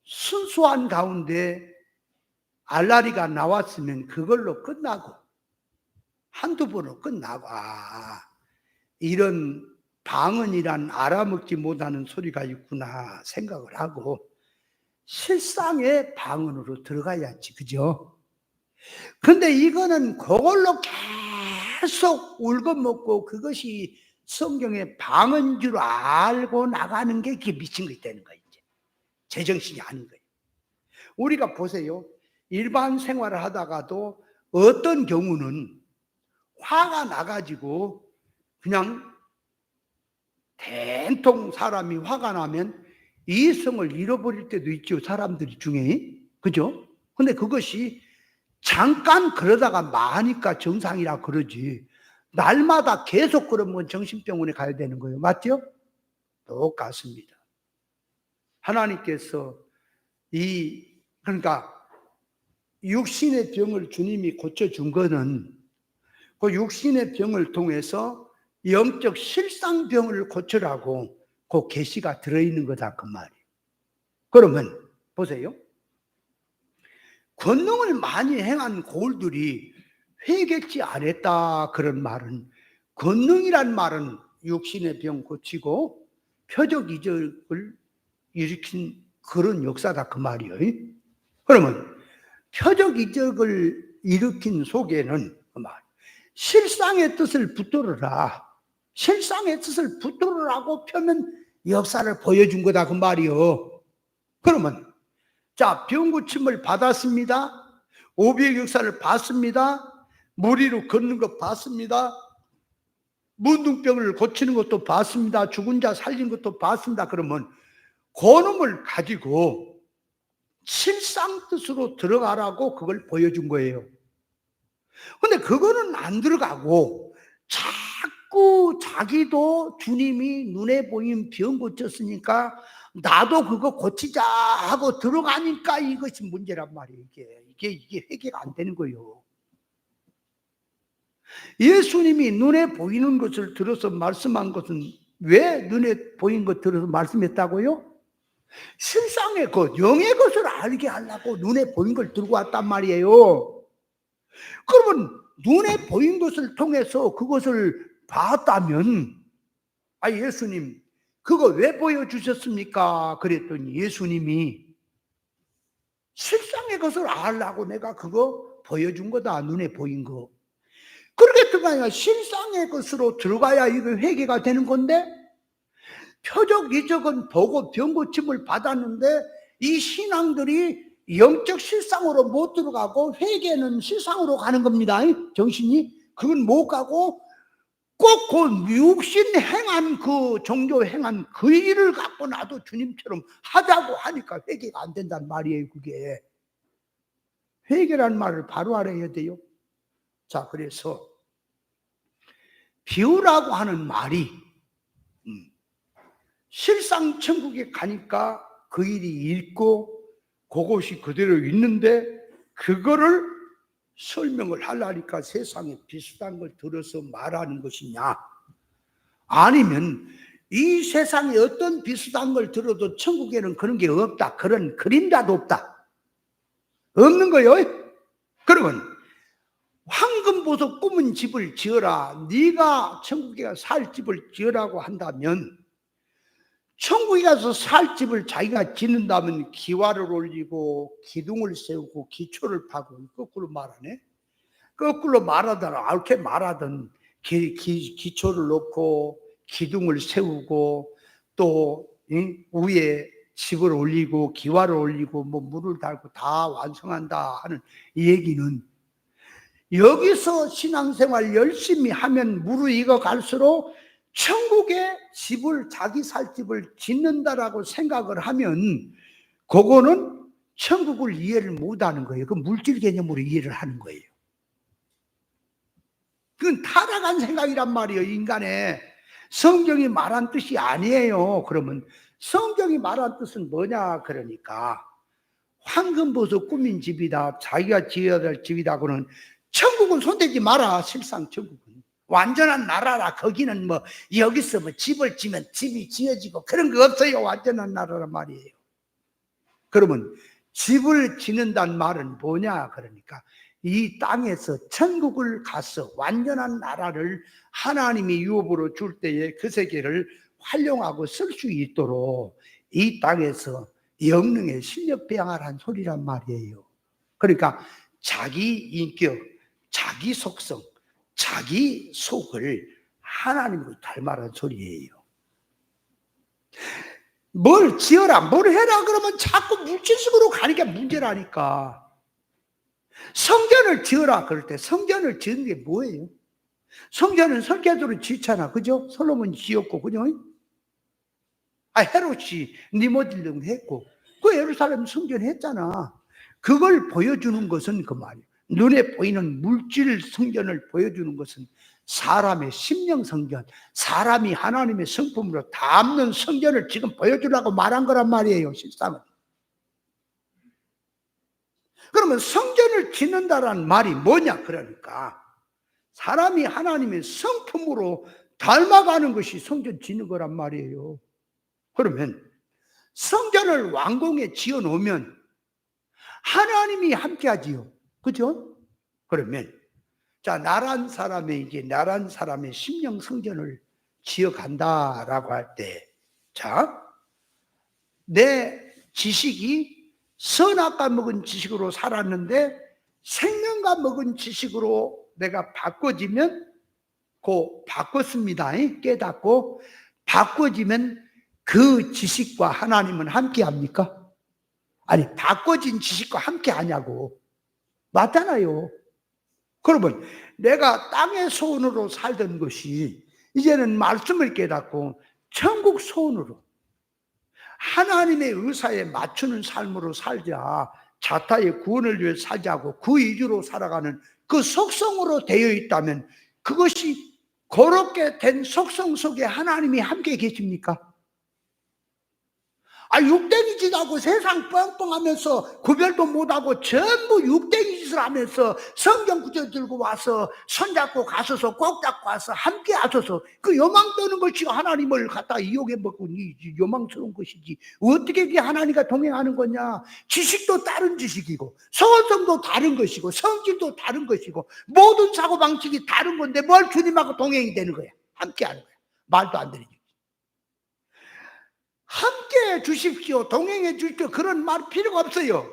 순수한 가운데 알라리가 나왔으면 그걸로 끝나고 한두 번으로 끝나고 이런 방언이란 알아먹지 못하는 소리가 있구나 생각을 하고 실상의 방언으로 들어가야지, 그죠? 근데 이거는 그걸로 계속 울고먹고 그것이 성경의 방언인 줄 알고 나가는 게 그게 미친 거 있다는 거예요. 이제 제정신이 아닌 거예요. 우리가 보세요. 일반 생활을 하다가도 어떤 경우는 화가 나가지고 그냥 된통 사람이 화가 나면 이성을 잃어버릴 때도 있죠, 사람들이 중에. 그죠? 근데 그것이 잠깐 그러다가 마니까 정상이라 그러지. 날마다 계속 그러면 정신병원에 가야 되는 거예요. 맞죠? 똑같습니다. 하나님께서 그러니까 육신의 병을 주님이 고쳐준 거는 그 육신의 병을 통해서 영적 실상병을 고치라고 그 계시가 들어있는 거다, 그 말이에요. 그러면 보세요. 권능을 많이 행한 고울들이 회개치 않았다 그런 말은, 권능이란 말은 육신의 병 고치고 표적 이적을 일으킨 그런 역사다 그 말이에요. 그러면 표적 이적을 일으킨 속에는 그 말, 실상의 뜻을 붙들어라. 실상의 뜻을 붙들으라고 펴면 역사를 보여준 거다 그 말이요. 그러면 자, 병 고침을 받았습니다. 오비의 역사를 봤습니다. 머리로 걷는 것 봤습니다. 문둥병을 고치는 것도 봤습니다. 죽은 자 살린 것도 봤습니다. 그러면 그놈을 가지고 실상 뜻으로 들어가라고 그걸 보여준 거예요. 근데 그거는 안 들어가고 자꾸 자기도 주님이 눈에 보이는 병 고쳤으니까 나도 그거 고치자 하고 들어가니까 이것이 문제란 말이에요. 이게 회개가 안 되는 거예요. 예수님이 눈에 보이는 것을 들어서 말씀한 것은 왜 눈에 보이는 것 들어서 말씀했다고요? 실상의 것, 영의 것을 알게 하려고 눈에 보인 걸 들고 왔단 말이에요. 그러면 눈에 보인 것을 통해서 그것을 봤다면, 예수님 그거 왜 보여주셨습니까? 그랬더니 예수님이 실상의 것을 알라고 내가 그거 보여준 거다. 눈에 보인 거. 그렇게 들어가야 실상의 것으로 들어가야 이거 회개가 되는 건데, 표적 이적은 보고 병 고침을 받았는데 이 신앙들이 영적 실상으로 못 들어가고 회개는 실상으로 가는 겁니다. 정신이 그건 못 가고 꼭 그 육신 행한 그 종교 행한 그 일을 갖고 나도 주님처럼 하자고 하니까 회개가 안 된단 말이에요. 그게 회개란 말을 바로 알아야 돼요. 자, 그래서 비유라고 하는 말이 실상 천국에 가니까 그 일이 있고 그것이 그대로 있는데 그거를 설명을 하려니까 세상에 비슷한 걸 들어서 말하는 것이냐, 아니면 이 세상에 어떤 비슷한 걸 들어도 천국에는 그런 게 없다, 그런 그림자도 없다, 없는 거예요. 그러면 황금보석 꾸민 집을 지어라, 네가 천국에 살 집을 지으라고 한다면 천국에 가서 살 집을 자기가 짓는다면 기와를 올리고 기둥을 세우고 기초를 파고, 거꾸로 말하네. 거꾸로 말하더라. 이렇게 말하던 기초를 놓고 기둥을 세우고 또 위에 집을 올리고 기와를 올리고 뭐 물을 달고 다 완성한다 하는 이 얘기는, 여기서 신앙생활 열심히 하면 무르익어 갈수록 천국에 집을, 자기 살 집을 짓는다라고 생각을 하면 그거는 천국을 이해를 못하는 거예요. 그 물질 개념으로 이해를 하는 거예요. 그건 타락한 생각이란 말이에요. 인간의 성경이 말한 뜻이 아니에요. 그러면 성경이 말한 뜻은 뭐냐, 그러니까 황금보석 꾸민 집이다, 자기가 지어야 될 집이다. 그는 천국은 손대지 마라. 실상 천국은 완전한 나라라. 거기는 뭐 여기서 뭐 집을 지면 집이 지어지고 그런 거 없어요. 완전한 나라란 말이에요. 그러면 집을 짓는다는 말은 뭐냐, 그러니까 이 땅에서 천국을 가서 완전한 나라를 하나님이 유업으로 줄 때에 그 세계를 활용하고 쓸 수 있도록 이 땅에서 영능의 실력 배양하라는 소리란 말이에요. 그러니까 자기 인격, 자기 속성, 자기 속을 하나님으로 닮아라는 소리예요. 뭘 지어라, 뭘 해라 그러면 자꾸 물질식으로 가는 게 문제라니까. 성전을 지어라 그럴 때 성전을 지은 게 뭐예요? 성전은 설계도로 짓잖아, 그죠? 솔로몬이 지었고, 그죠? 헤롯이 니모딜름 했고, 그 예루살렘 성전 했잖아. 그걸 보여주는 것은 그 말이에요. 눈에 보이는 물질 성전을 보여주는 것은 사람의 심령 성전, 사람이 하나님의 성품으로 담는 성전을 지금 보여주려고 말한 거란 말이에요, 실상은. 그러면 성전을 짓는다라는 말이 뭐냐, 그러니까 사람이 하나님의 성품으로 닮아가는 것이 성전 짓는 거란 말이에요. 그러면 성전을 완공에 지어 놓으면 하나님이 함께 하지요, 그죠? 그러면 자, 나란 사람의 심령 성전을 지어간다라고 할 때, 자, 내 지식이 선악과 먹은 지식으로 살았는데 생명과 먹은 지식으로 내가 바꿔지면, 바꿨습니다. 깨닫고 바꿔지면 그 지식과 하나님은 함께 합니까? 아니, 바꿔진 지식과 함께 하냐고. 맞잖아요. 그러면 내가 땅의 소원으로 살던 것이 이제는 말씀을 깨닫고 천국 소원으로 하나님의 의사에 맞추는 삶으로 살자, 자타의 구원을 위해 살자고 그 이유로 살아가는 그 속성으로 되어 있다면, 그것이 그렇게 된 속성 속에 하나님이 함께 계십니까? 육댕이 짓하고 세상 뻥뻥하면서 구별도 못하고 전부 육댕이 짓을 하면서 성경 구절 들고 와서 손잡고 가서서 꼭 잡고 와서 함께 하소서, 그 요망 떠는 것이 하나님을 갖다 이용해 먹고 요망스러운 것이지 어떻게 그게 하나님과 동행하는 거냐. 지식도 다른 지식이고 소원성도 다른 것이고 성질도 다른 것이고 모든 사고방식이 다른 건데 뭘 주님하고 동행이 되는 거야. 함께 하는 거야. 말도 안 되는. 함께 주십시오, 동행해 주십시오, 그런 말 필요가 없어요.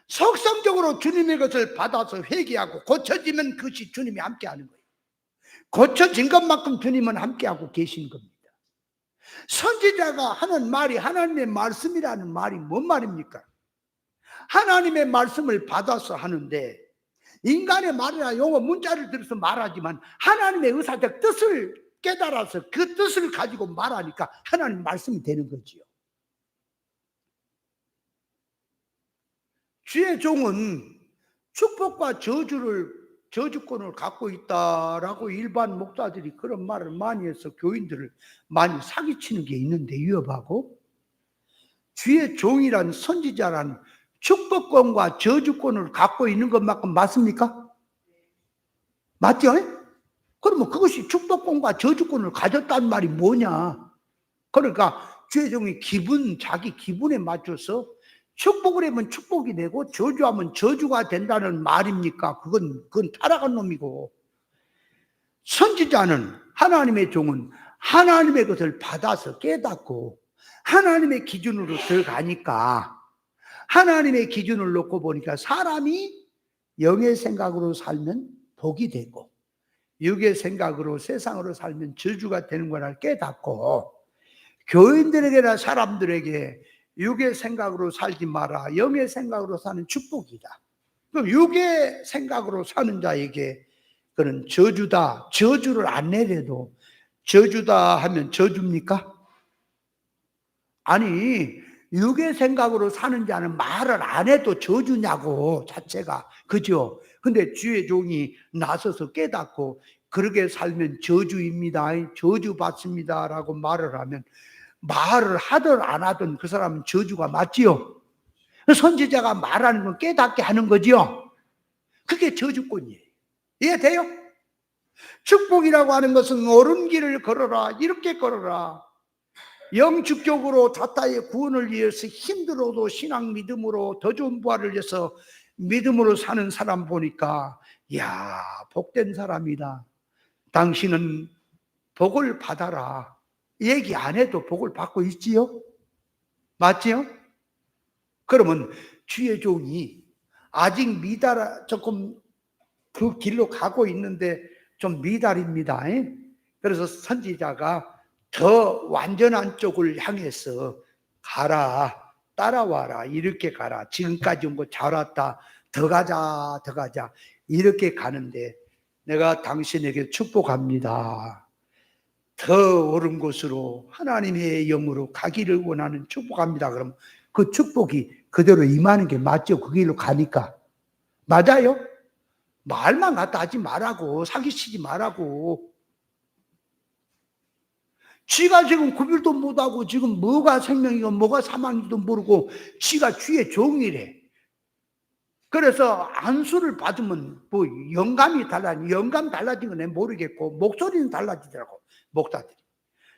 속성적으로 주님의 것을 받아서 회개하고 고쳐지면 그것이 주님이 함께 하는 거예요. 고쳐진 것만큼 주님은 함께하고 계신 겁니다. 선지자가 하는 말이 하나님의 말씀이라는 말이 뭔 말입니까? 하나님의 말씀을 받아서 하는데, 인간의 말이나 용어 문자를 들어서 말하지만 하나님의 의사적 뜻을 깨달아서 그 뜻을 가지고 말하니까 하나님 말씀이 되는 거지요. 주의 종은 축복과 저주권을 갖고 있다라고 일반 목사들이 그런 말을 많이 해서 교인들을 많이 사기치는 게 있는데, 위협하고, 주의 종이란 선지자란 축복권과 저주권을 갖고 있는 것만큼 맞습니까? 맞죠? 그러면 그것이 축복권과 저주권을 가졌다는 말이 뭐냐? 그러니까 주의 종이 자기 기분에 맞춰서 축복을 하면 축복이 되고 저주하면 저주가 된다는 말입니까? 그건 타락한 놈이고, 선지자는, 하나님의 종은 하나님의 것을 받아서 깨닫고 하나님의 기준으로 들어가니까, 하나님의 기준을 놓고 보니까 사람이 영의 생각으로 살면 복이 되고 육의 생각으로 세상으로 살면 저주가 되는 걸 깨닫고, 교인들에게나 사람들에게 육의 생각으로 살지 마라, 영의 생각으로 사는 축복이다. 그럼 육의 생각으로 사는 자에게 그는 저주다, 저주를 안 내려도 저주다 하면 저주입니까? 아니, 육의 생각으로 사는 자는 말을 안 해도 저주냐고, 자체가. 그죠? 근데 주의 종이 나서서 깨닫고 그렇게 살면 저주입니다, 저주받습니다 라고 말을 하면, 말을 하든 안 하든 그 사람은 저주가 맞지요. 선지자가 말하는 건 깨닫게 하는 거지요. 그게 저주권이에요. 이해돼요? 축복이라고 하는 것은 옳은 길을 걸어라, 이렇게 걸어라. 영축적으로 자타의 구원을 위해서 힘들어도 신앙 믿음으로 더 좋은 부활을 위해서 믿음으로 사는 사람 보니까, 이야, 복된 사람이다. 당신은 복을 받아라. 얘기 안 해도 복을 받고 있지요? 맞지요? 그러면 주의 종이 아직 조금 그 길로 가고 있는데 좀 미달입니다. 그래서 선지자가 더 완전한 쪽을 향해서 가라, 따라와라, 이렇게 가라, 지금까지 온 거 잘 왔다, 더 가자, 더 가자, 이렇게 가는데, 내가 당신에게 축복합니다. 더 옳은 곳으로 하나님의 영으로 가기를 원하는 축복합니다. 그럼 그 축복이 그대로 임하는 게 맞죠? 그 길로 가니까. 맞아요? 말만 갖다 하지 말라고, 사기치지 말라고. 지가 지금 구별도 못하고 지금 뭐가 생명이고 뭐가 사망인지도 모르고 지가 주의 종이래. 그래서 안수를 받으면 뭐 영감 달라진 건 내가 모르겠고 목소리는 달라지더라고, 목사들이.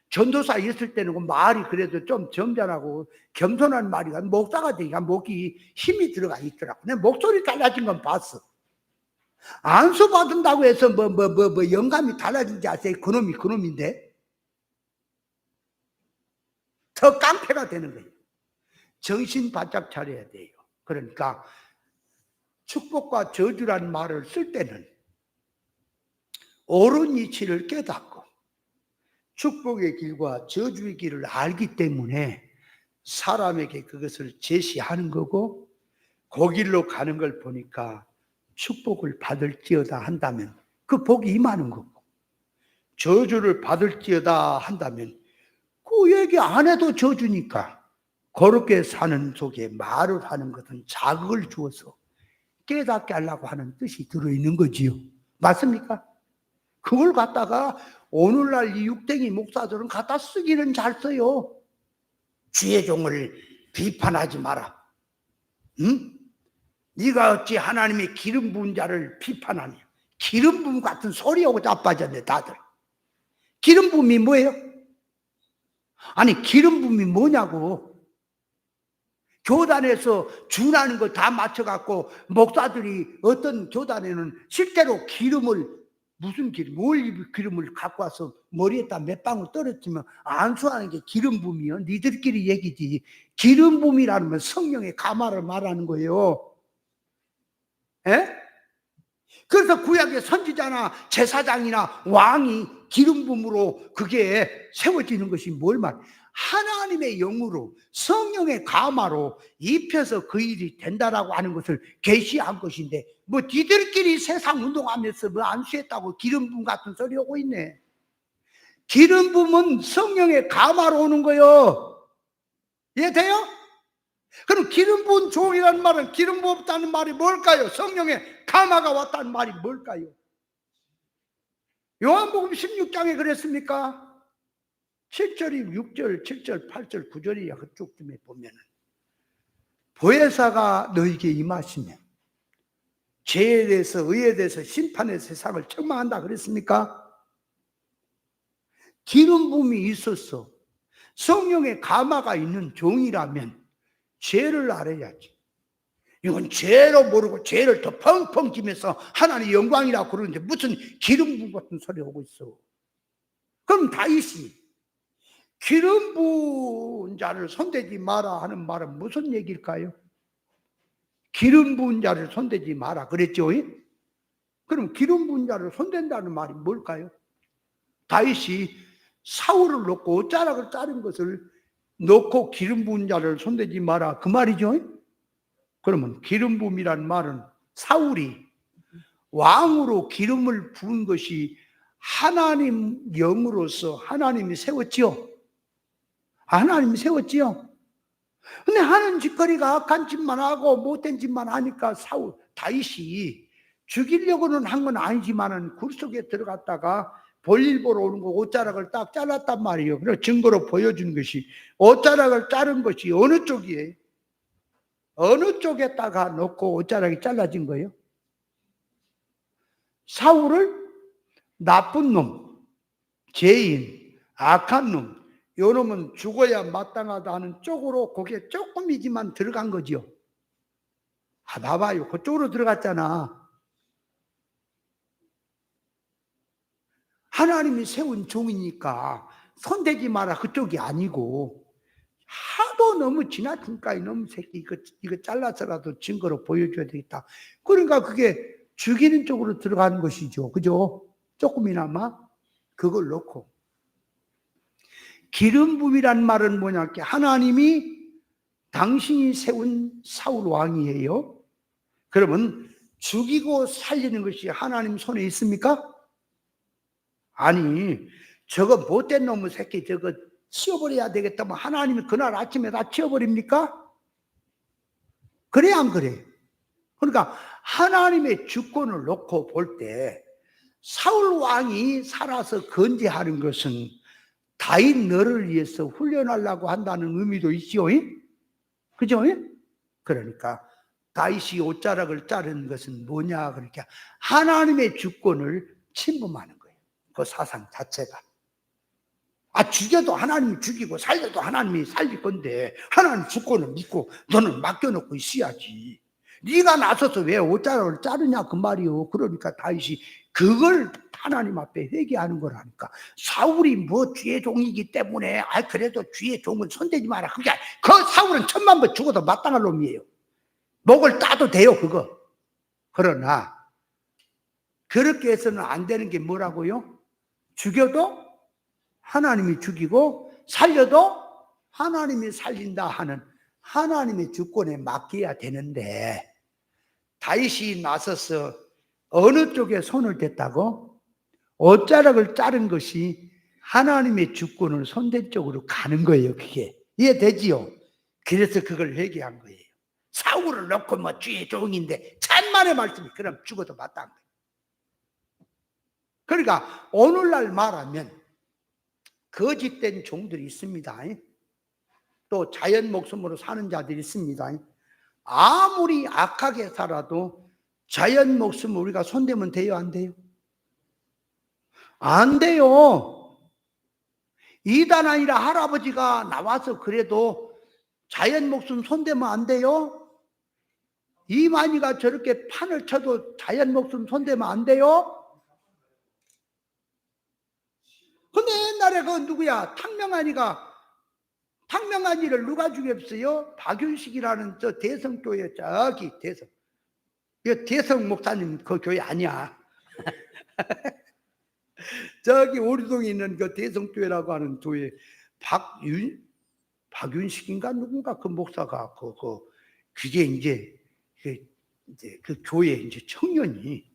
전도사 있을 때는 그 말이 그래도 좀 점잖하고 겸손한 말이가 목사가 되니까 목이 힘이 들어가 있더라고. 내 목소리 달라진 건 봤어. 안수 받은다고 해서 영감이 달라진지 아세요? 그놈인데 더 깡패가 되는 거예요. 정신 바짝 차려야 돼요. 그러니까 축복과 저주라는 말을 쓸 때는 옳은 이치를 깨닫고 축복의 길과 저주의 길을 알기 때문에 사람에게 그것을 제시하는 거고, 그 길로 가는 걸 보니까 축복을 받을지어다 한다면 그 복이 임하는 거고, 저주를 받을지어다 한다면 그 얘기 안 해도 저주니까 그렇게 사는 속에 말을 하는 것은 자극을 주어서 깨닫게 하려고 하는 뜻이 들어있는 거지요. 맞습니까? 그걸 갖다가 오늘날 이 육댕이 목사들은 갖다 쓰기는 잘 써요. 주의 종을 비판하지 마라. 응? 네가 어찌 하나님의 기름 부은 자를 비판하냐. 기름 부음 같은 소리하고 자빠졌네 다들. 기름 부음이 뭐예요? 아니 기름 부음이 뭐냐고. 교단에서 준하는 거 다 맞춰갖고 목사들이 어떤 교단에는 실제로 기름을 무슨 기름, 올리브 기름을 갖고 와서 머리에다 몇 방울 떨어뜨리면 안수하는 게 기름 부음이요. 니들끼리 얘기지. 기름 부음이라는 건 성령의 가마를 말하는 거예요. 에? 그래서 구약의 선지자나 제사장이나 왕이 기름 부음으로 그게 세워지는 것이 뭘 말? 하나님의 영으로 성령의 가마로 입혀서 그 일이 된다라고 하는 것을 계시한 것인데, 뭐 니들끼리 세상 운동하면서 뭐 안수했다고 기름 부음 같은 소리 하고 있네. 기름 부음은 성령의 가마로 오는 거요. 이해돼요? 그럼 기름 부은 종이라는 말은 기름 부었다는 말이 뭘까요? 성령의 가마가 왔다는 말이 뭘까요? 요한복음 16장에 그랬습니까? 7절이 6절, 7절, 8절, 9절이야. 그쪽쯤에 보면은 보혜사가 너에게 임하시면 죄에 대해서, 의에 대해서, 심판의 세상을 책망한다 그랬습니까? 기름 부음이 있었어. 성령의 가마가 있는 종이라면 죄를 알아야지. 이건 죄로 모르고 죄를 더 펑펑 지면서 하나님의 영광이라고 그러는데 무슨 기름 부음 같은 소리 하고 있어. 그럼 다윗이 기름 부은 자를 손대지 마라 하는 말은 무슨 얘기일까요? 기름 부은 자를 손대지 마라 그랬죠? 그럼 기름 부은 자를 손댄다는 말이 뭘까요? 다윗이 사울을 놓고 옷자락을 자른 것을 놓고 기름 부은 자를 손대지 마라 그 말이죠? 그러면 기름 부음이란 말은 사울이 왕으로 기름을 부은 것이 하나님 영으로서 하나님이 세웠지요. 하나님이 세웠지요. 근데 하는 짓거리가 악한 짓만 하고 못된 짓만 하니까 다윗이 죽이려고는 한 건 아니지만은 굴 속에 들어갔다가 볼일 보러 오는 거 옷자락을 딱 잘랐단 말이에요. 그래서 증거로 보여준 것이 옷자락을 자른 것이 어느 쪽이에요? 어느 쪽에다가 놓고 옷자락이 잘라진 거예요? 사울을 나쁜 놈, 죄인, 악한 놈, 요 놈은 죽어야 마땅하다 하는 쪽으로 그게 조금이지만 들어간 거지요. 봐봐요. 그쪽으로 들어갔잖아. 하나님이 세운 종이니까 손대지 마라 그쪽이 아니고 하도 너무 지나치니까 이놈 새끼 이거 잘라서라도 증거로 보여줘야 되겠다. 그러니까 그게 죽이는 쪽으로 들어가는 것이죠. 그죠? 조금이나마 그걸 놓고. 기름 부음이란 말은 뭐냐? 하나님이 당신이 세운 사울 왕이에요. 그러면 죽이고 살리는 것이 하나님 손에 있습니까? 아니, 저거 못된 놈의 새끼 저거 치워버려야 되겠다면 하나님이 그날 아침에 다 치워버립니까? 그래 안 그래? 그러니까 하나님의 주권을 놓고 볼 때 사울 왕이 살아서 건재하는 것은 다윗 너를 위해서 훈련하려고 한다는 의미도 있지요. 그죠? 그러니까 다윗이 옷자락을 자르는 것은 뭐냐 그러니까 하나님의 주권을 침범하는 거예요. 그 사상 자체가. 죽여도 하나님이 죽이고 살려도 하나님이 살릴 건데 하나님 주권을 믿고 너는 맡겨놓고 있어야지. 네가 나서서 왜 옷자락을 자르냐 그 말이요. 그러니까 다윗이 그걸 하나님 앞에 회개하는 거라니까. 사울이 뭐 주의 종이기 때문에 그래도 주의 종은 손대지 마라. 그게 그 사울은 천만 번 죽어도 마땅할 놈이에요. 목을 따도 돼요 그거. 그러나 그렇게 해서는 안 되는 게 뭐라고요? 죽여도 하나님이 죽이고 살려도 하나님이 살린다 하는 하나님의 주권에 맡겨야 되는데, 다윗이 나서서 어느 쪽에 손을 댔다고? 옷자락을 자른 것이 하나님의 주권을 손댄 쪽으로 가는 거예요. 그게 이해되지요? 그래서 그걸 회개한 거예요. 사울을 놓고 뭐 주의 종인데 천만의 말씀이 그럼 죽어도 마땅한 거예요. 그러니까 오늘날 말하면 거짓된 종들이 있습니다. 또 자연 목숨으로 사는 자들이 있습니다. 아무리 악하게 살아도 자연 목숨 우리가 손대면 돼요, 안 돼요? 안 돼요. 이단 아니라 할아버지가 나와서 그래도 자연 목숨 손대면 안 돼요? 이만희가 저렇게 판을 쳐도 자연 목숨 손대면 안 돼요? 근데 옛날에 그 누구야? 탕명한이를 누가 죽였어요? 박윤식이라는 저 대성교회, 저기 대성. 이거 대성 목사님 그 교회 아니야. 저기 오리동에 있는 그 대성교회라고 하는 교회 박윤식인가 누군가 그 목사가 그게 이제 그 교회 이제 청년이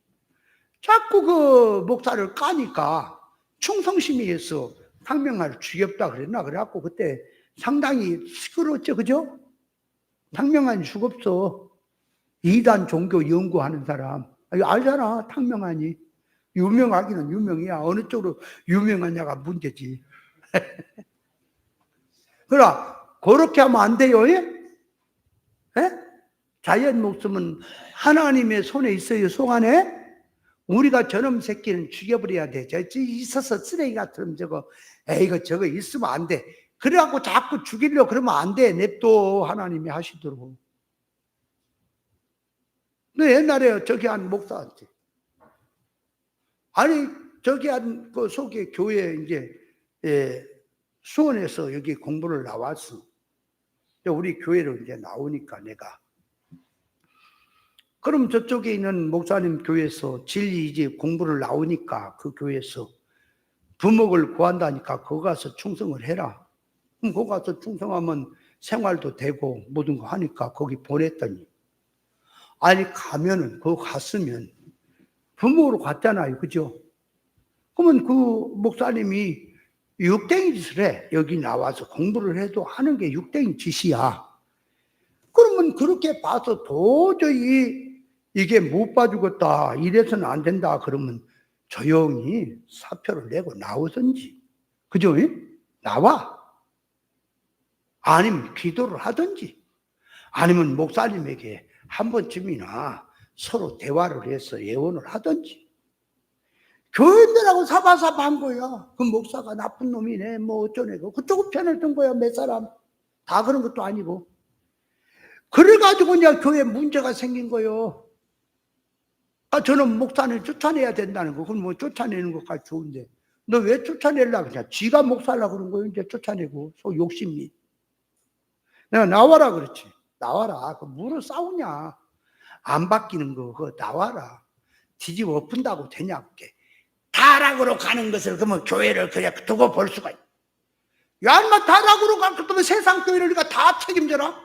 자꾸 그 목사를 까니까 충성심에서 탕명한을 죽였다 그랬나? 그래갖고 그때 상당히 시끄러웠죠, 그죠? 탕명한이 죽었어. 이단 종교 연구하는 사람. 알잖아, 탕명한이. 유명하기는 유명이야. 어느 쪽으로 유명하냐가 문제지. 그러나 그렇게 하면 안 돼요. 예? 자연 목숨은 하나님의 손에 있어요. 속 안에. 우리가 저놈 새끼는 죽여버려야 돼. 있어서 쓰레기 같은 저거 있으면 안 돼. 그래갖고 자꾸 죽이려고 그러면 안 돼. 냅둬. 하나님이 하시도록. 너 옛날에 저기 한 목사한테, 아니 저기 한 그 속에 교회 이제 수원에서 여기 공부를 나왔어. 우리 교회로 이제 나오니까 내가, 그럼 저쪽에 있는 목사님 교회에서 진리 이제 공부를 나오니까 그 교회에서 부목을 구한다니까 거기 가서 충성을 해라. 그럼 거기 가서 충성하면 생활도 되고 모든 거 하니까 거기 보냈더니, 아니 가면은 거기 갔으면 부목으로 갔잖아요, 그죠? 그러면 그 목사님이 육댕이 짓을 해. 여기 나와서 공부를 해도 하는 게 육댕이 짓이야. 그러면 그렇게 봐서 도저히 이게 못 봐주겠다, 이래서는 안 된다 그러면 조용히 사표를 내고 나오든지, 그죠? 나와. 아니면 기도를 하든지, 아니면 목사님에게 한 번쯤이나 서로 대화를 해서 예언을 하든지. 교인들하고 사바사바한 거야. 그 목사가 나쁜 놈이네 뭐 어쩌네, 그쪽은 편을 든 거야. 몇 사람 다 그런 것도 아니고. 그래가지고 이제 교회에 문제가 생긴 거요. 저는 목사님 쫓아내야 된다는 거. 그럼 뭐 쫓아내는 것까지 좋은데, 너 왜 쫓아내려고 그냥 지가 목사라고 그런 거예요. 이제 쫓아내고 속 욕심이. 내가 나와라 그렇지. 나와라. 그 뭐로 싸우냐. 안 바뀌는 거 그거 나와라. 뒤집어 엎은다고 되냐 그게. 타락으로 가는 것을 그러면 교회를 그냥 두고 볼 수가 있어. 야, 인마 타락으로 갈 거면 세상 교회를 우리가 다 책임져라.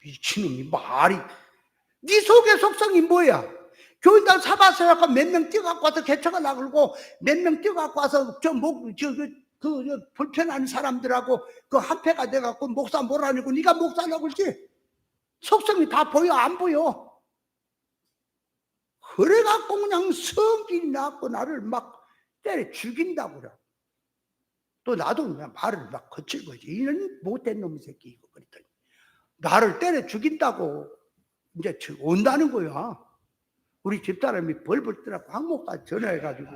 미친놈이 말이. 네 속의 속성이 뭐야? 교인들 사바서 약간 몇 명 뛰어갖고 와서 개척을 나가고 몇 명 뛰어갖고 와서 불편한 사람들하고 그 한패가 돼갖고 목사 뭐라니고 네가 목사라고 그러지? 속성이 다 보여 안 보여? 그래갖고 그냥 성질이 나고 나를 막 때려 죽인다고 그래. 또 나도 그냥 말을 막 거칠 거지. 이런 못된 놈의 새끼 이거 그랬더니 나를 때려 죽인다고 이제 온다는 거야. 우리 집사람이 벌벌 떠갖고 항목까지 전화해가지고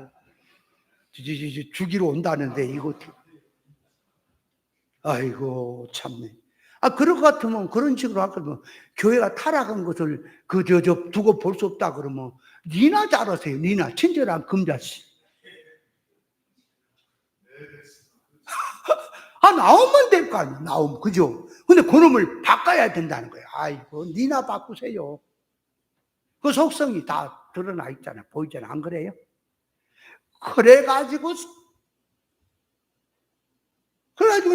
죽이러 온다는데 이거 아이고 참네. 그럴 것 같으면 그런 식으로 하거든. 교회가 타락한 것을 두고 볼 수 없다 그러면 니나 잘하세요. 니나 친절한 금자씨. 나오면 될 거 아니야. 나오면 그죠? 근데 그놈을 바꿔야 된다는 거예요. 아이고 니나 바꾸세요. 그 속성이 다 드러나 있잖아. 보이잖아. 안 그래요? 그래가지고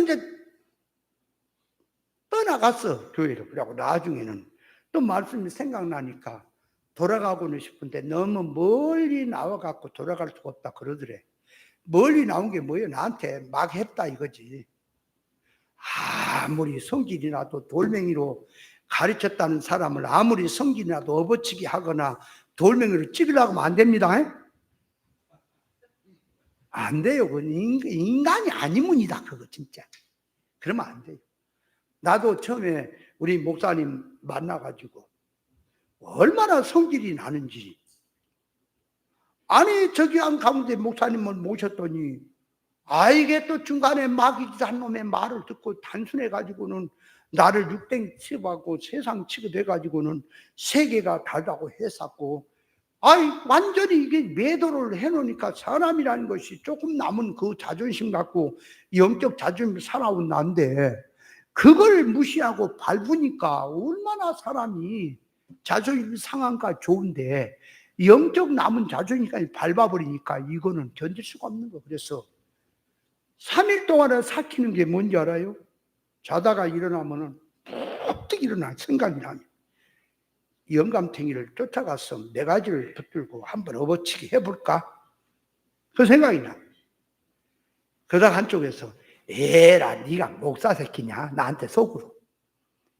이제 떠나갔어, 교회를. 그래고 나중에는 또 말씀이 생각나니까 돌아가고는 싶은데 너무 멀리 나와갖고 돌아갈 수가 없다 그러더래. 멀리 나온 게 뭐예요? 나한테 막 했다 이거지. 아무리 성질이 나도 돌멩이로 가르쳤다는 사람을 아무리 성질이 나도 업어치기 하거나 돌멩이로 찌르려고 하면 안 됩니다. 안 돼요. 그건 인간이 아니문이다 그거 진짜. 그러면 안 돼요. 나도 처음에 우리 목사님 만나가지고 얼마나 성질이 나는지. 아니 저기 한 가운데 목사님을 모셨더니 이게 또 중간에 한 놈의 말을 듣고 단순해가지고는 나를 육땡 취급하고 세상 취급해가지고는 세계가 다르다고 했었고, 완전히 이게 매도를 해놓으니까 사람이라는 것이 조금 남은 그 자존심 갖고 영적 자존심을 살아온 난데 그걸 무시하고 밟으니까 얼마나 사람이 자존심 상한가 좋은데 영적 남은 자존심까지 밟아버리니까 이거는 견딜 수가 없는 거. 그래서 3일 동안에 삭히는 게 뭔지 알아요? 자다가 일어나면은 푹 일어나 생각이 나면 영감탱이를 쫓아가서 네 가지를 붙들고 한번 업어치기 해볼까? 그 생각이 나. 그러다가 한쪽에서 에라 네가 목사 새끼냐 나한테 속으로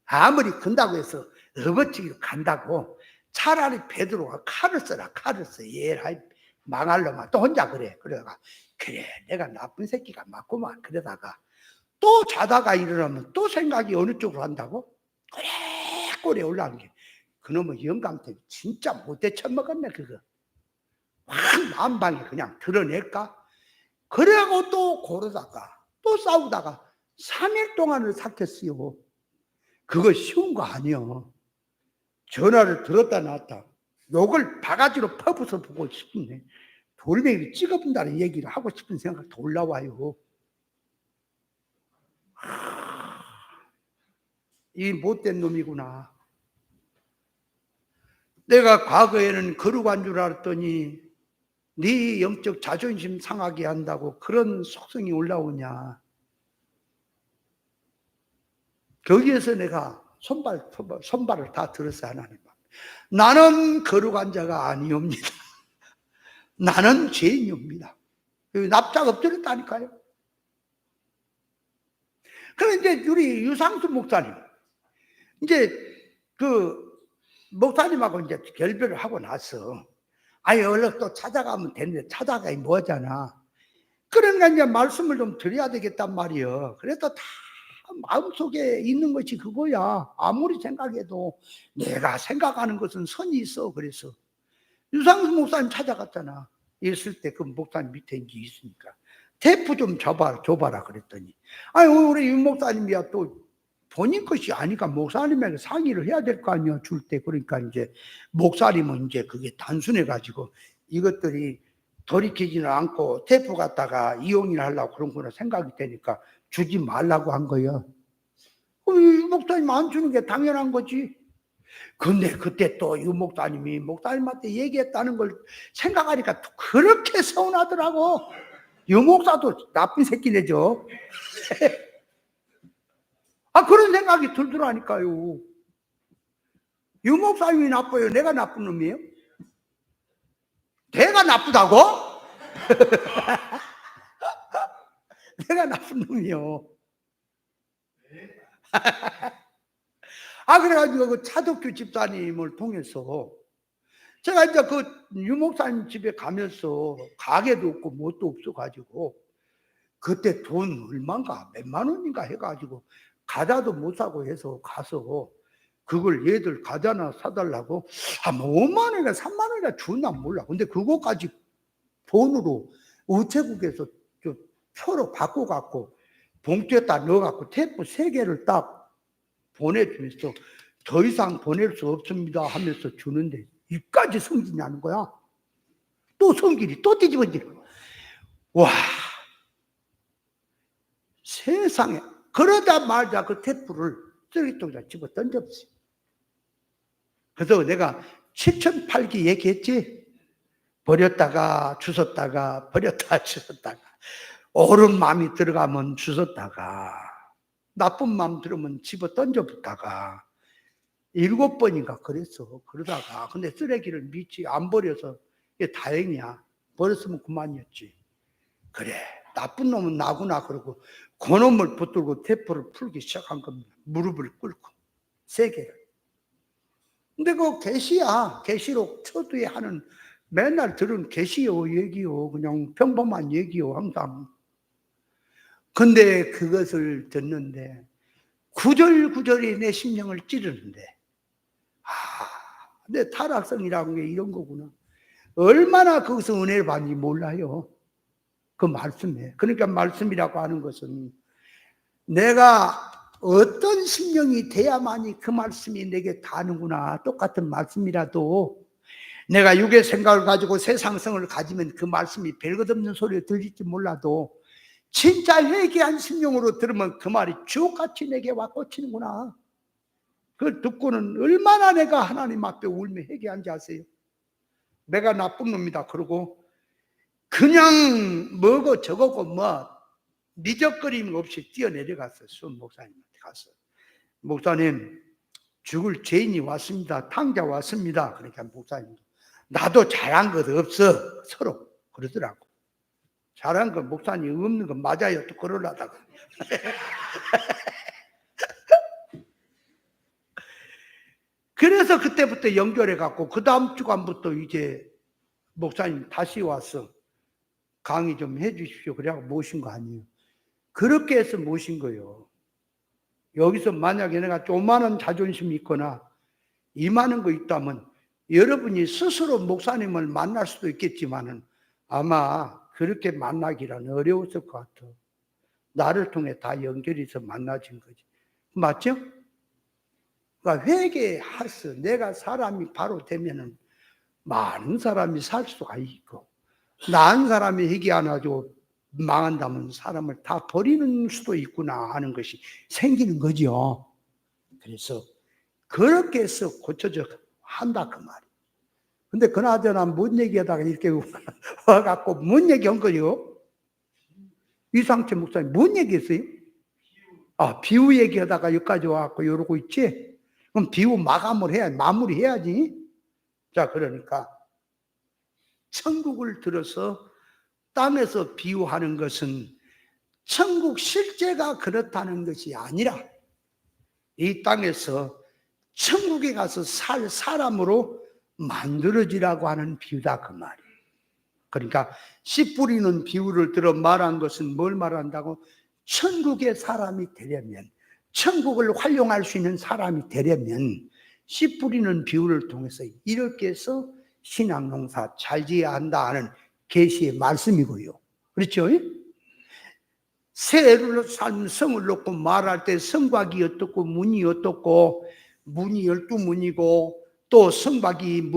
아무리 근다고 해서 업어치기로 간다고 차라리 베드로가 칼을 써라 칼을 써 에라 망할 놈아 또 혼자 그러다가 그래 내가 나쁜 새끼가 맞구만 그러다가 또 자다가 일어나면 또 생각이 어느 쪽으로 한다고 꼬리에 올라오는 게 그놈의 영감탱이 진짜 못돼 처먹었네 그거 확 만방에 그냥 드러낼까 그래고 또 고르다가 또 싸우다가 3일 동안을 삭혔어요. 그거 쉬운 거 아니요. 전화를 들었다 놨다 욕을 바가지로 퍼부어서 보고 싶네. 돌멩이를 찍어본다는 얘기를 하고 싶은 생각도 올라와요. 이 못된 놈이구나. 내가 과거에는 거룩한 줄 알았더니 네 영적 자존심 상하게 한다고 그런 속성이 올라오냐. 거기에서 내가 손발을 다 들었어요. 하나님. 나는 거룩한 자가 아니옵니다. 나는 죄인입니다. 납작 엎드렸다니까요. 그럼 이제 우리 유상수 목사님, 이제 그 목사님하고 이제 결별을 하고 나서 얼른 또 찾아가면 되는데 찾아가기 뭐잖아. 그러니까 이제 말씀을 좀 드려야 되겠단 말이에요. 그래도 다 마음속에 있는 것이 그거야. 아무리 생각해도 내가 생각하는 것은 선이 있어. 그래서 유상수 목사님 찾아갔잖아. 있을 때 그 목사님 밑에 이제 있으니까 테이프 좀 줘봐라 그랬더니 우리 유 목사님이야 또 본인 것이 아니까 목사님에게 상의를 해야 될 거 아니야 줄 때. 그러니까 이제 목사님은 이제 그게 단순해 가지고 이것들이 돌이키지는 않고 테이프 갖다가 이용을 하려고 그런 거나 생각이 되니까 주지 말라고 한 거예요. 유 목사님 안 주는 게 당연한 거지. 근데 그때 또 유 목사님이 목사님한테 얘기했다는 걸 생각하니까 또 그렇게 서운하더라고. 유 목사도 나쁜 새끼네죠. 그런 생각이 들더라니까요. 유 목사님이 나빠요? 내가 나쁜 놈이에요? 내가 나쁘다고? 내가 나쁜 놈이요. 그래가지고 그 차덕규 집사님을 통해서 제가 이제 그 유 목사님 집에 가면서 가게도 없고 뭣도 없어가지고 그때 돈 얼마인가 몇만 원인가 해가지고 과자도 못 사고 해서 가서 그걸 얘들 과자나 사달라고 5만 원이나 3만 원이나 주나 몰라. 근데 그거까지 돈으로 우체국에서 표로 바꿔갖고 봉투에다 넣어갖고 테이프 3개를 딱 보내주면서 더 이상 보낼 수 없습니다 하면서 주는데 이까지 성질나는 거야. 또 성질이 또 뒤집어지는 거야. 와, 세상에. 그러다 말자 그 테이프를 쓰레기통에다 집어 던졌어요. 그래서 내가 7008기 얘기했지. 버렸다가 주웠다가 버렸다가 주웠다가 옳은 마음이 들어가면 주웠다가 나쁜 마음 들으면 집어 던져붙다가 7번인가 그랬어. 그러다가 근데 쓰레기를 미치 안 버려서 이게 다행이야. 버렸으면 그만이었지. 그래, 나쁜 놈은 나구나 그러고 그놈을 붙들고 테이프를 풀기 시작한 겁니다. 무릎을 꿇고 3개를. 근데 그 계시야. 계시록 초두에 하는 맨날 들은 계시요 얘기요. 그냥 평범한 얘기요 항상. 근데 그것을 듣는데 구절구절이 내 심령을 찌르는데 내 타락성이라는 게 이런 거구나. 얼마나 거기서 은혜를 받는지 몰라요. 그 말씀에. 그러니까 말씀이라고 하는 것은 내가 어떤 심령이 돼야만이 그 말씀이 내게 닿는구나. 똑같은 말씀이라도 내가 육의 생각을 가지고 세상성을 가지면 그 말씀이 별것없는 소리가 들릴지 몰라도 진짜 회개한 심령으로 들으면 그 말이 주옥같이 내게 와 꽂히는구나. 그걸 듣고는 얼마나 내가 하나님 앞에 울며 회개한지 아세요? 내가 나쁜 놈이다 그러고 그냥 뭐고 저거고 뭐 미적거림 없이 뛰어내려갔어요. 수원 목사님한테 가서 목사님 죽을 죄인이 왔습니다. 탕자 왔습니다. 그러니까 목사님 나도 잘한 것 없어. 서로 그러더라고. 잘한 거 목사님 없는 거 맞아요. 또 그러려다가 그래서 그때부터 연결해 갖고 그 다음 주간부터 이제 목사님 다시 와서 강의 좀 해 주십시오. 그래갖고 모신 거 아니에요. 그렇게 해서 모신 거예요. 여기서 만약에 내가 조그마한 자존심이 있거나 이만한 거 있다면 여러분이 스스로 목사님을 만날 수도 있겠지만은 아마 그렇게 만나기란 어려웠을 것 같아. 나를 통해 다 연결해서 만나진 거지. 맞죠? 그러니까 회개해서 내가 사람이 바로 되면은 많은 사람이 살 수가 있고 나은 사람이 회개 안 하고 망한다면 사람을 다 버리는 수도 있구나 하는 것이 생기는 거죠. 그래서 그렇게 해서 고쳐져 한다 그 말이에요. 근데 그나저나 뭔 얘기하다가 이렇게 와갖고 뭔 얘기한 거요? 이상채 목사님 뭔 얘기했어요? 비유 얘기하다가 여기까지 와갖고 이러고 있지? 그럼 비유 마무리해야지. 자, 그러니까 천국을 들어서 땅에서 비유하는 것은 천국 실제가 그렇다는 것이 아니라 이 땅에서 천국에 가서 살 사람으로 만들어지라고 하는 비유다 그 말이에요. 그러니까 씨 뿌리는 비유를 들어 말한 것은 뭘 말한다고? 천국의 사람이 되려면, 천국을 활용할 수 있는 사람이 되려면 씨 뿌리는 비유를 통해서 이렇게 해서 신앙농사 잘 지어야 한다 하는 계시의 말씀이고요. 그렇죠? 새를 삶 성을 놓고 말할 때 성곽이 어떻고 문이 어떻고 문이 12문이고 또 성곽이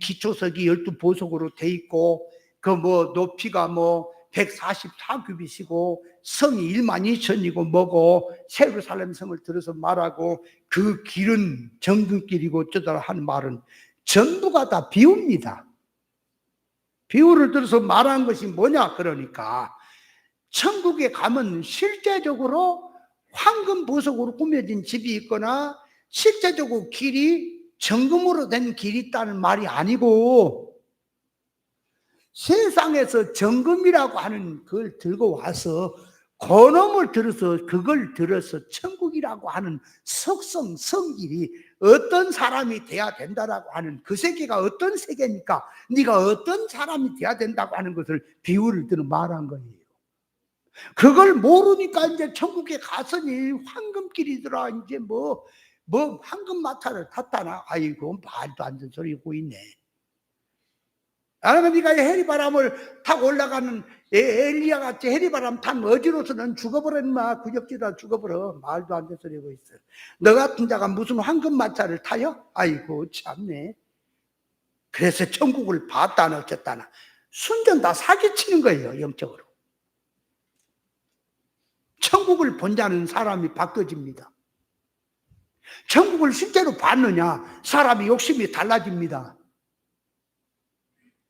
기초석이 12보석으로 돼 있고 그 높이가 144규빗이고 성이 12,000이고 뭐고 예루살렘 성을 들어서 말하고 그 길은 정금길이고 어쩌다 하는 말은 전부가 다 비유입니다. 비유를 들어서 말한 것이 뭐냐 그러니까 천국에 가면 실제적으로 황금 보석으로 꾸며진 집이 있거나 실제적으로 길이 정금으로 된 길이 있다는 말이 아니고 세상에서 정금이라고 하는 그걸 들고 와서 그놈을 들어서 그걸 들어서 천국이라고 하는 속성 성질이 어떤 사람이 돼야 된다라고 하는 그 세계가 어떤 세계니까 네가 어떤 사람이 돼야 된다고 하는 것을 비유를 들어 말한 거예요. 그걸 모르니까 이제 천국에 갔으니 황금길이더라 이제 황금 마차를 탔다나 아이고 말도 안 되는 소리 하고 있네. 아니면 네가 해리바람을 타고 올라가는 엘리야 같이 해리바람 탄 어지로서는 죽어버려. 인마 구역지다 죽어버려. 말도 안 되는 소리 하고 있어. 너 같은 자가 무슨 황금마차를 타요? 아이고 참네. 그래서 천국을 봤다나 어쨌다나 순전 다 사기치는 거예요. 영적으로. 천국을 본 자는 사람이 바뀌어집니다. 천국을 실제로 봤느냐, 사람이 욕심이 달라집니다.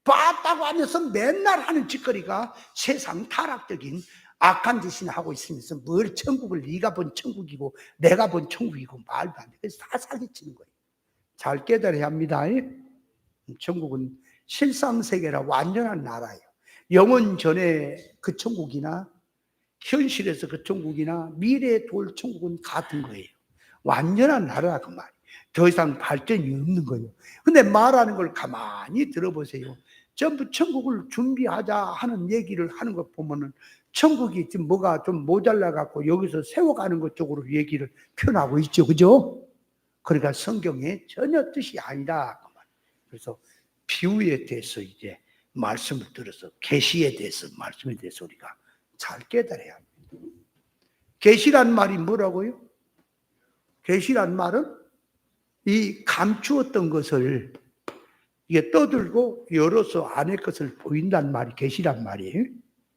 봤다고 하면서 맨날 하는 짓거리가 세상 타락적인 악한 짓이나 하고 있으면서 뭘 천국을 네가 본 천국이고 내가 본 천국이고 말도 안 돼. 그래서 다 사기치는 거예요. 잘 깨달아야 합니다. 천국은 실상세계라 완전한 나라예요. 영원 전에 그 천국이나 현실에서 그 천국이나 미래에 돌 천국은 같은 거예요. 완전한 나라라 그 말이에요. 더 이상 발전이 없는 거예요. 근데 말하는 걸 가만히 들어보세요. 전부 천국을 준비하자 하는 얘기를 하는 것 보면은 천국이 지금 뭐가 좀 모자라 갖고 여기서 세워가는 것 쪽으로 얘기를 표현하고 있죠. 그죠? 그러니까 성경에 전혀 뜻이 아니다. 그래서 비유에 대해서 이제 말씀을 들어서 계시에 대해서 말씀에 대해서 우리가 잘 깨달아야 합니다. 계시란 말이 뭐라고요? 계시란 말은 이 감추었던 것을 이게 떠들고 열어서 안의 것을 보인단 말이 계시란 말이에요.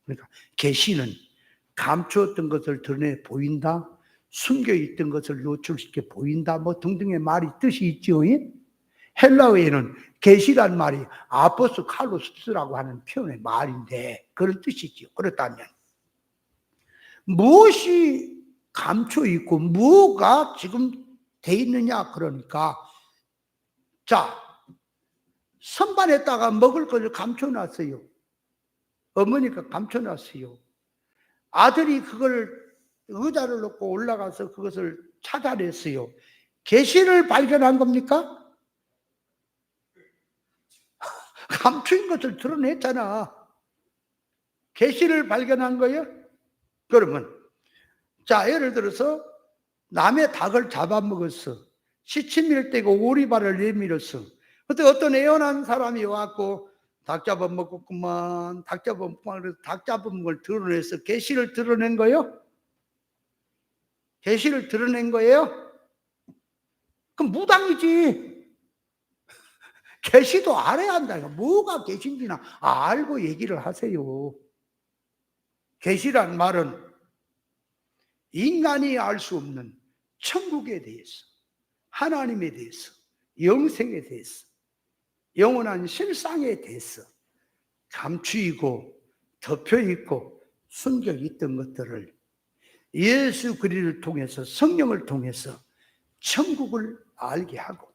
그러니까 계시는 감추었던 것을 드러내 보인다, 숨겨 있던 것을 노출시켜 보인다, 뭐 등등의 말이 뜻이 있죠. 헬라어에는 계시란 말이 아포스 칼로스라고 하는 표현의 말인데 그런 뜻이죠. 그렇다면 무엇이 감춰 있고 뭐가 지금 돼 있느냐 그러니까 자 선반에다가 먹을 것을 감춰놨어요. 어머니가 감춰놨어요. 아들이 그걸 의자를 놓고 올라가서 그것을 찾아냈어요. 계시를 발견한 겁니까? 감춘 것을 드러냈잖아. 계시를 발견한 거예요? 그러면 자 예를 들어서 남의 닭을 잡아먹었어. 시치미를 떼고 오리발을 내밀었어. 그때 어떤 애연한 사람이 와갖고 닭 잡아먹었구만, 닭 잡아먹구만. 그래서 닭 잡은 걸 드러내서 계시를 드러낸 거예요? 계시를 드러낸 거예요? 그럼 무당이지. 계시도 알아야 한다. 뭐가 계신지나 알고 얘기를 하세요. 계시란 말은 인간이 알 수 없는 천국에 대해서, 하나님에 대해서, 영생에 대해서, 영원한 실상에 대해서 감추이고 덮여있고 숨겨있던 것들을 예수 그리스도를 통해서 성령을 통해서 천국을 알게 하고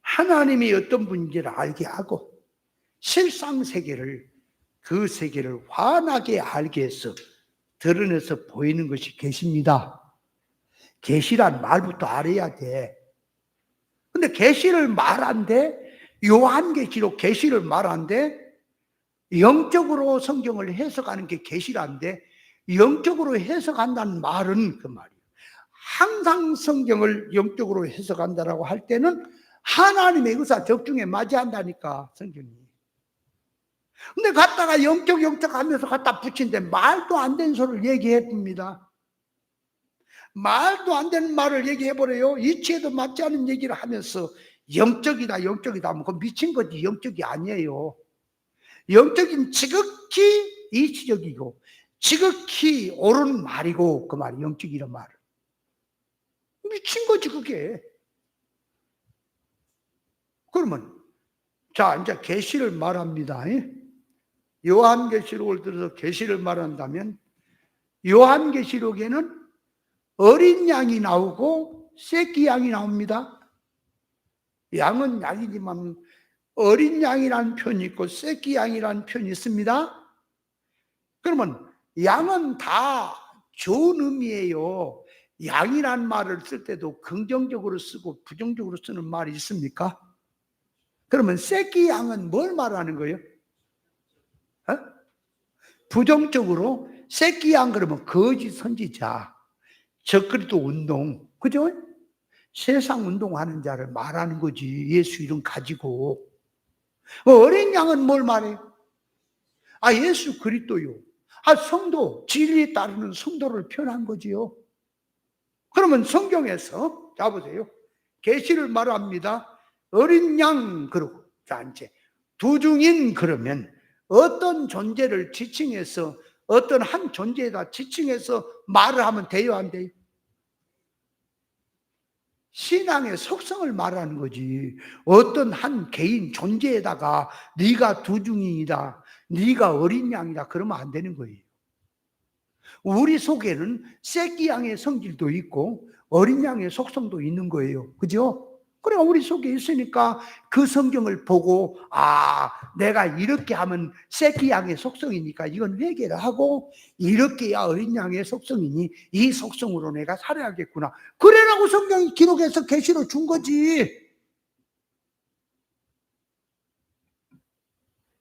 하나님이 어떤 분인지를 알게 하고 실상 세계를 그 세계를 환하게 알게 해서 드러내서 보이는 것이 계시입니다. 계시란 말부터 알아야 돼. 근데 계시를 말한대 요한계시록 계시를 말한대 영적으로 성경을 해석하는 게 계시란데 영적으로 해석한다는 말은 그 말이에요. 항상 성경을 영적으로 해석한다라고 할 때는 하나님의 의사 적중에 맞이한다니까 성경이. 근데 갖다가 영적 하면서 갖다 붙인데 말도 안 되는 소리를 얘기해 봅니다. 말도 안 되는 말을 얘기해 버려요. 이치에도 맞지 않은 얘기를 하면서 영적이다 하면 그건 미친 거지. 영적이 아니에요. 영적인 지극히 이치적이고 지극히 옳은 말이고 그 말이 영적이란 말은 미친 거지 그게. 그러면 자 이제 계시를 말합니다. 요한계시록을 들어서 계시를 말한다면 요한계시록에는 어린 양이 나오고 새끼 양이 나옵니다. 양은 양이지만 어린 양이라는 표현이 있고 새끼 양이라는 표현이 있습니다. 그러면 양은 다 좋은 의미예요. 양이라는 말을 쓸 때도 긍정적으로 쓰고 부정적으로 쓰는 말이 있습니까? 그러면 새끼 양은 뭘 말하는 거예요? 부정적으로 새끼 양 그러면 거짓 선지자, 적그리스도 운동, 그죠? 세상 운동하는 자를 말하는 거지. 예수 이름 가지고. 어린 양은 뭘 말해요? 예수 그리스도요. 성도, 진리에 따르는 성도를 표현한 거지요. 그러면 성경에서 자 보세요. 계시를 말합니다. 어린 양 그러고 자 이제 두중인 그러면 어떤 존재를 지칭해서 어떤 한 존재에다 지칭해서 말을 하면 돼요, 안 돼요? 신앙의 속성을 말하는 거지. 어떤 한 개인 존재에다가 네가 두중인이다, 네가 어린 양이다 그러면 안 되는 거예요. 우리 속에는 새끼 양의 성질도 있고 어린 양의 속성도 있는 거예요. 그죠? 그래 우리 속에 있으니까 그 성경을 보고 내가 이렇게 하면 새끼 양의 속성이니까 이건 회개를 하고 이렇게 해야 어린 양의 속성이니 이 속성으로 내가 살아야겠구나. 그래라고 성경이 기록해서 계시로 준 거지.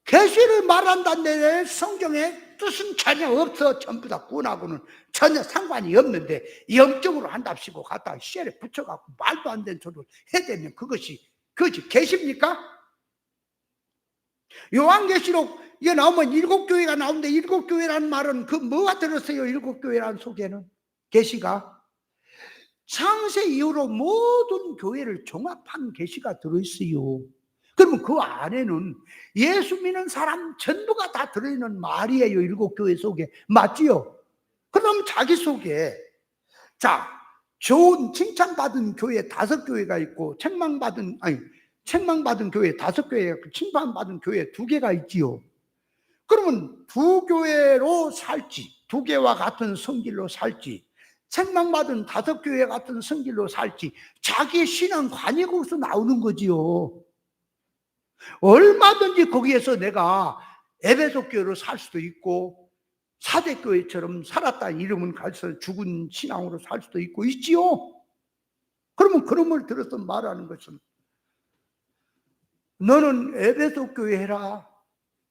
계시를 말한다는데 성경에 뜻은 전혀 없어. 전부 다 구원하고는 전혀 상관이 없는데 영적으로 한답시고 갖다 시에 붙여갖고 말도 안 되는 소리를 해대면 그것이 계십니까? 요한계시록 이게 나오면 7교회가 나오는데 7교회라는 말은 그 뭐가 들었어요? 7교회라는 속에는 계시가 창세 이후로 모든 교회를 종합한 계시가 들어있어요. 그러면 그 안에는 예수 믿는 사람 전부가 다 들어있는 말이에요. 7교회 속에. 맞지요? 그럼 자기 속에 좋은 칭찬받은 교회 5교회가 있고 책망받은 교회 5교회가 있고 칭찬받은 교회 2개가 있지요. 그러면 2교회로 살지, 2개와 같은 성질로 살지, 책망받은 5교회 같은 성질로 살지, 자기의 신앙관이 거기서 나오는 거지요. 얼마든지 거기에서 내가 에베소 교회로 살 수도 있고 사대교회처럼 살았다는 이름은 가서 죽은 신앙으로 살 수도 있고 있지요. 그러면 그놈을 들어서 말하는 것은 너는 에베소 교회 해라.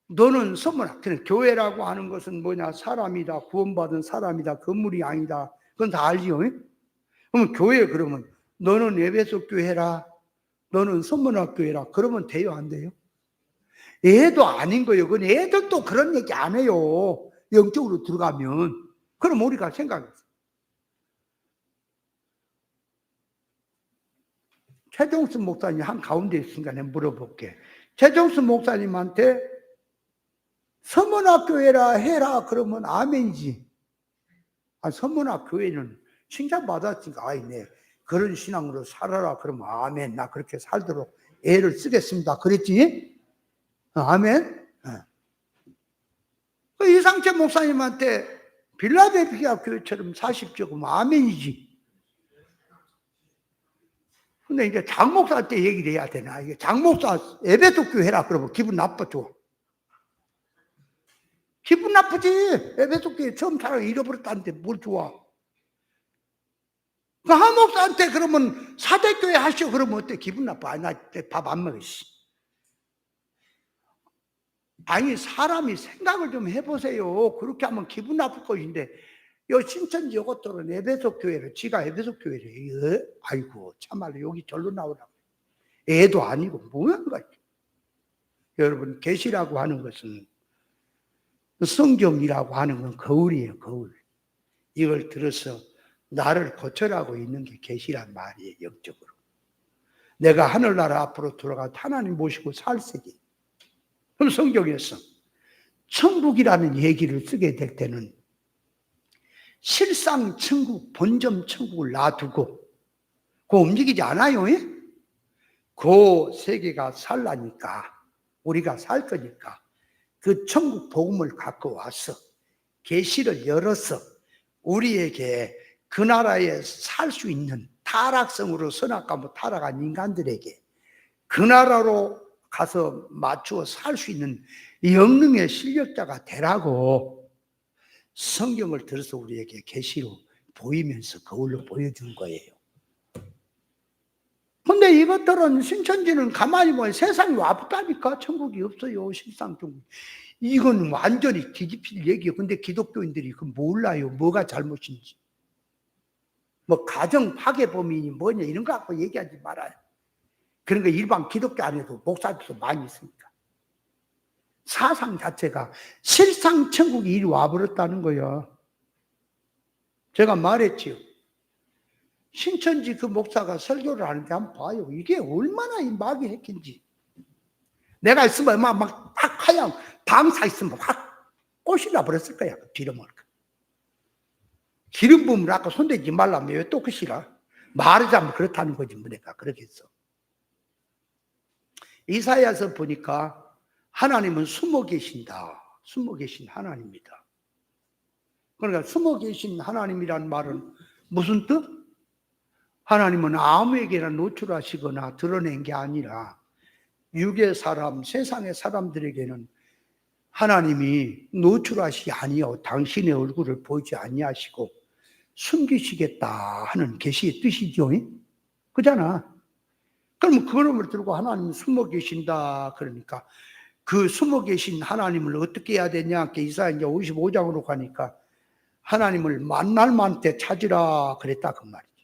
너는 선문학 교회라고 하는 것은 뭐냐? 사람이다. 구원받은 사람이다. 건물이 아니다. 그건 다 알지요. 그러면 교회 그러면 너는 에베소 교회 해라. 너는 선문학 교회라. 그러면 돼요, 안 돼요? 애도 아닌 거예요. 그건 애들도 그런 얘기 안 해요. 영적으로 들어가면. 그럼 우리가 생각했어요. 최종수 목사님 한 가운데 있으니까 내가 물어볼게. 최종수 목사님한테 서문학 교회라 해라 그러면 아멘이지. 서문학 교회는 칭찬받았으니까 네 그런 신앙으로 살아라 그러면 아멘. 나 그렇게 살도록 애를 쓰겠습니다. 그랬지? 아멘. 이상채 목사님한테 빌라델피아 교회처럼 사십시오 그러면 아멘이지. 근데 이제 장목사한테 얘기를 해야 되나? 이게 장목사 에베소 교회라 그러면 기분 나쁘죠. 기분 나쁘지. 에베소 교회 처음 살아 잃어버렸다는데 뭘 좋아. 그 하목사한테 그러면 사대교회 하시오 그러면 어때? 기분 나빠. 나 밥 안 먹어. 사람이 생각을 좀 해보세요. 그렇게 하면 기분 나쁠 것인데 요 신천지 요것들은 에베소 교회를 지가 에베소 교회를 아이고 참말로 여기 절로 나오라고. 애도 아니고 뭐한 거지. 여러분 계시라고 하는 것은 성경이라고 하는 건 거울이에요. 거울. 이걸 들어서 나를 고쳐라고 있는 게 계시란 말이에요. 영적으로. 내가 하늘나라 앞으로 돌아가 하나님 모시고 살세기. 그럼 성경에서 천국이라는 얘기를 쓰게 될 때는 실상 천국, 본점 천국을 놔두고 그거 움직이지 않아요. 그 세계가 살라니까 우리가 살 거니까 그 천국 복음을 갖고 와서 계시를 열어서 우리에게 그 나라에 살 수 있는 타락성으로 선악과로 타락한 인간들에게 그 나라로 가서 맞추어 살 수 있는 영능의 실력자가 되라고 성경을 들어서 우리에게 계시로 보이면서 거울로 보여준 거예요. 근데 이것들은 신천지는 가만히 보면 세상이 와붙다니까 천국이 없어요. 실상 천국. 이건 완전히 뒤집힐 얘기예요. 근데 기독교인들이 그 몰라요. 뭐가 잘못인지. 뭐 가정 파괴 범인이 뭐냐 이런 거 갖고 얘기하지 말아요. 그런 거 일반 기독교 안에도 목사들도 많이 있으니까. 사상 자체가 실상 천국이 이리 와버렸다는 거예요. 제가 말했지요. 신천지 그 목사가 설교를 하는데 한번 봐요. 이게 얼마나 이 마귀 핵인지. 내가 있으면 막 하얀 방사 있으면 확 꽃이 나버렸을 거야. 기름을. 기름 부음을 아까 손대지 말라면 왜 또 그시라? 말하자면 그렇다는 거지. 뭐 내가 그러겠어. 이사야서 보니까 하나님은 숨어 계신다. 숨어 계신 하나님입니다. 그러니까 숨어 계신 하나님이란 말은 무슨 뜻? 하나님은 아무에게나 노출하시거나 드러낸 게 아니라 육의 사람, 세상의 사람들에게는 하나님이 노출하시 아니요 당신의 얼굴을 보이지 아니하시고 숨기시겠다 하는 계시의 뜻이죠. 그잖아. 그럼 그놈을 들고 하나님 숨어 계신다 그러니까 그 숨어 계신 하나님을 어떻게 해야 되냐? 이사야 이제 55장으로 가니까 하나님을 만날 만때 찾으라 그랬다 그 말이지.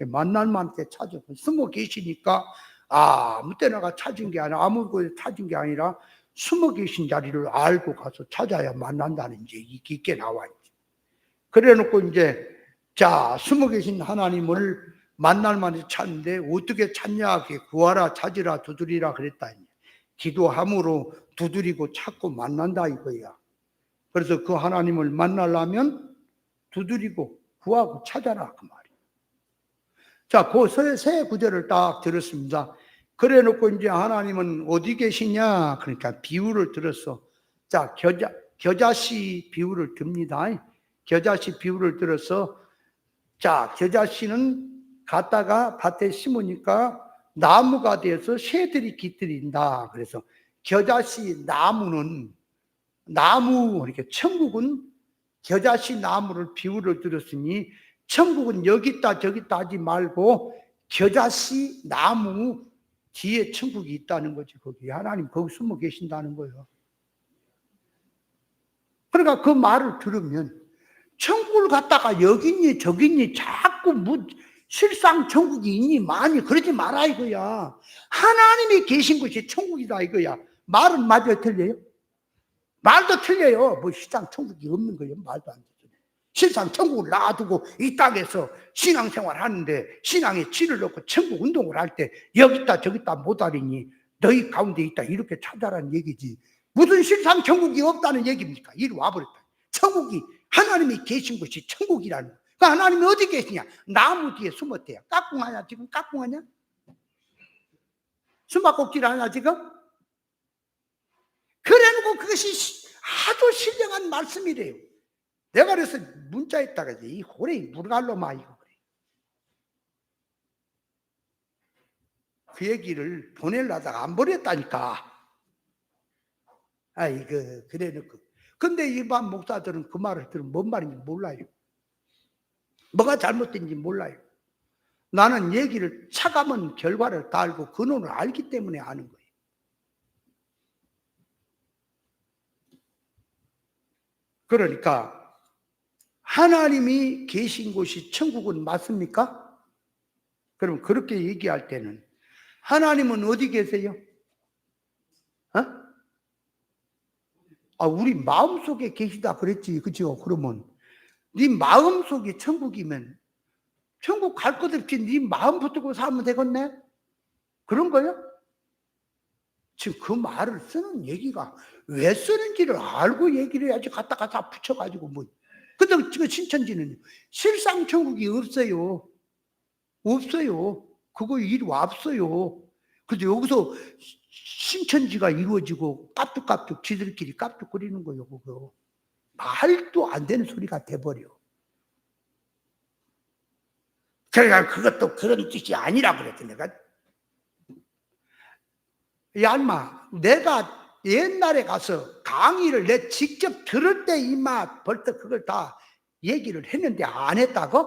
만날 만때 찾아. 숨어 계시니까 아무 때나가 찾은 게 아니라 아무 곳에 찾은 게 아니라 숨어 계신 자리를 알고 가서 찾아야 만난다는 이제 있게 나와 있지. 그래놓고 이제 자 숨어 계신 하나님을 만날 만에 찾는데 어떻게 찾냐? 구하라 찾으라 두드리라 그랬다. 기도함으로 두드리고 찾고 만난다 이거야. 그래서 그 하나님을 만나려면 두드리고 구하고 찾아라 그 말이야. 자, 그 세 구절을 딱 들었습니다. 그래 놓고 이제 하나님은 어디 계시냐? 그러니까 비유를 들었어. 자, 겨자씨 비유를 듭니다. 겨자씨 비유를 들어서 자, 겨자씨는 갔다가 밭에 심으니까 나무가 되어서 새들이 깃들인다. 그래서 겨자씨 나무는 나무, 이렇게 천국은 겨자씨 나무를 비유를 들었으니 천국은 여기 있다 저기 있다 하지 말고 겨자씨 나무 뒤에 천국이 있다는 거지. 거기 하나님 거기 숨어 계신다는 거예요. 그러니까 그 말을 들으면 천국을 갔다가 여기 있니 저기 있니 자꾸 실상 천국이 있니 많이 그러지 마라 이거야. 하나님이 계신 곳이 천국이다 이거야. 말은 맞아요 틀려요? 말도 틀려요. 뭐 실상 천국이 없는 거예요. 말도 안 되죠. 실상 천국을 놔두고 이 땅에서 신앙생활 하는데 신앙에 치를 넣고 천국 운동을 할 때 여기 있다 저기 있다 못하리니 너희 가운데 있다 이렇게 찾아라는 얘기지. 무슨 실상 천국이 없다는 얘기입니까? 이리 와버렸다. 천국이 하나님이 계신 곳이 천국이라는 거야. 그 하나님이 어디 계시냐? 나무 뒤에 숨었대요. 깍꿍하냐 지금? 깍꿍하냐? 숨바꼭질 하냐 지금? 그래놓고 그것이 아주 신령한 말씀이래요. 내가 그래서 문자에다가 이 호레이 물갈로마 이거 그래. 그 얘기를 보내려다가 안 보냈다니까. 아이고 그래놓고. 근데 일반 목사들은 그 말을 들으면 뭔 말인지 몰라요. 뭐가 잘못된지 몰라요. 나는 얘기를 차가운 결과를 다 알고 근원을 알기 때문에 아는 거예요. 그러니까 하나님이 계신 곳이 천국은 맞습니까? 그럼 그렇게 얘기할 때는 하나님은 어디 계세요? 우리 마음속에 계시다 그랬지. 그죠? 그러면 네 마음속이 천국이면 천국 갈 것 없이 네 마음 붙들고 살면 되겠네? 그런 거예요? 지금 그 말을 쓰는 얘기가 왜 쓰는지를 알고 얘기를 해야지 갖다가 다 붙여가지고 뭐. 근데 지금 신천지는 실상 천국이 없어요. 없어요. 그거 이리 없어요. 그래서 여기서 신천지가 이루어지고 깝죽깝죽 지들끼리 깝죽거리는 거예요. 그거. 말도 안 되는 소리가 돼버려. 그러니까 그것도 그런 뜻이 아니라 그랬지 내가. 야 인마 내가 옛날에 가서 강의를 내 직접 들을 때 이마 벌떡 그걸 다 얘기를 했는데 안 했다고?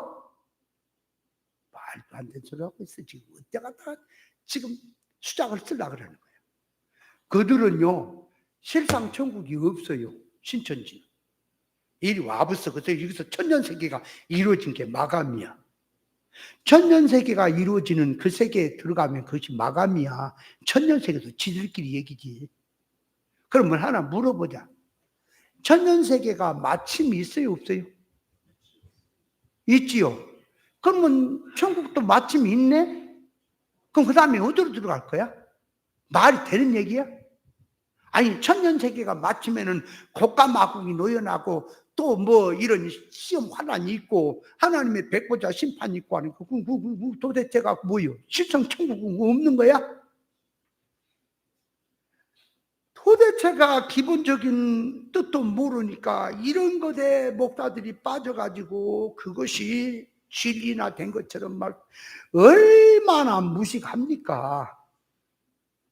말도 안 되는 소리 하고 있어. 지금 어때가 다 지금 수작을 쓰려고 그러는 거예요. 그들은요 실상 천국이 없어요. 신천지 이리 와봤어. 그래서 여기서 천년세계가 이루어진 게 마감이야. 천년세계가 이루어지는 그 세계에 들어가면 그것이 마감이야. 천년세계도 지들끼리 얘기지. 그러면 하나 물어보자. 천년세계가 마침이 있어요, 없어요? 있지요. 그러면 천국도 마침이 있네? 그럼 그 다음에 어디로 들어갈 거야? 말이 되는 얘기야? 아니, 천년세계가 마치면은 국가마국이 노연하고 또 뭐 이런 시험 환란이 있고 하나님의 백보자 심판이 있고 하는 거 도대체가 뭐요? 실성 천국은 없는 거야? 도대체가 기본적인 뜻도 모르니까 이런 것에 목사들이 빠져가지고 그것이 진리나 된 것처럼 말 얼마나 무식합니까?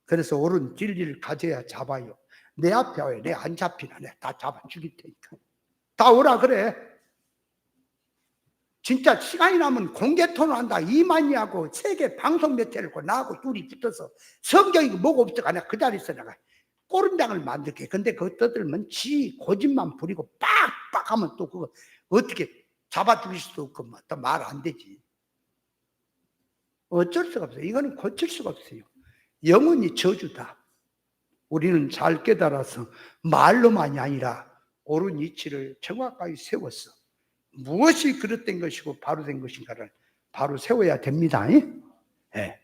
그래서 옳은 진리를 가져야 잡아요. 내 앞에 와요. 내 안 잡히나 내가 다 잡아 죽일 테니까. 다 오라 그래. 진짜 시간이 나면 공개 토론한다. 이만희하고 세계 방송 매체를 나하고 둘이 붙어서 성경이 뭐가 없어가 내가 그 자리에서 내가 꼬름장을 만들게. 근데 그거 떠들면 지 고집만 부리고 빡빡 하면 또 그거 어떻게 잡아 죽일 수도 없고 또 말 안 되지. 어쩔 수가 없어요. 이거는 고칠 수가 없어요. 영원히 저주다. 우리는 잘 깨달아서 말로만이 아니라 옳은 이치를 정확하게 세웠어. 무엇이 그릇된 것이고 바로 된 것인가를 바로 세워야 됩니다. 네.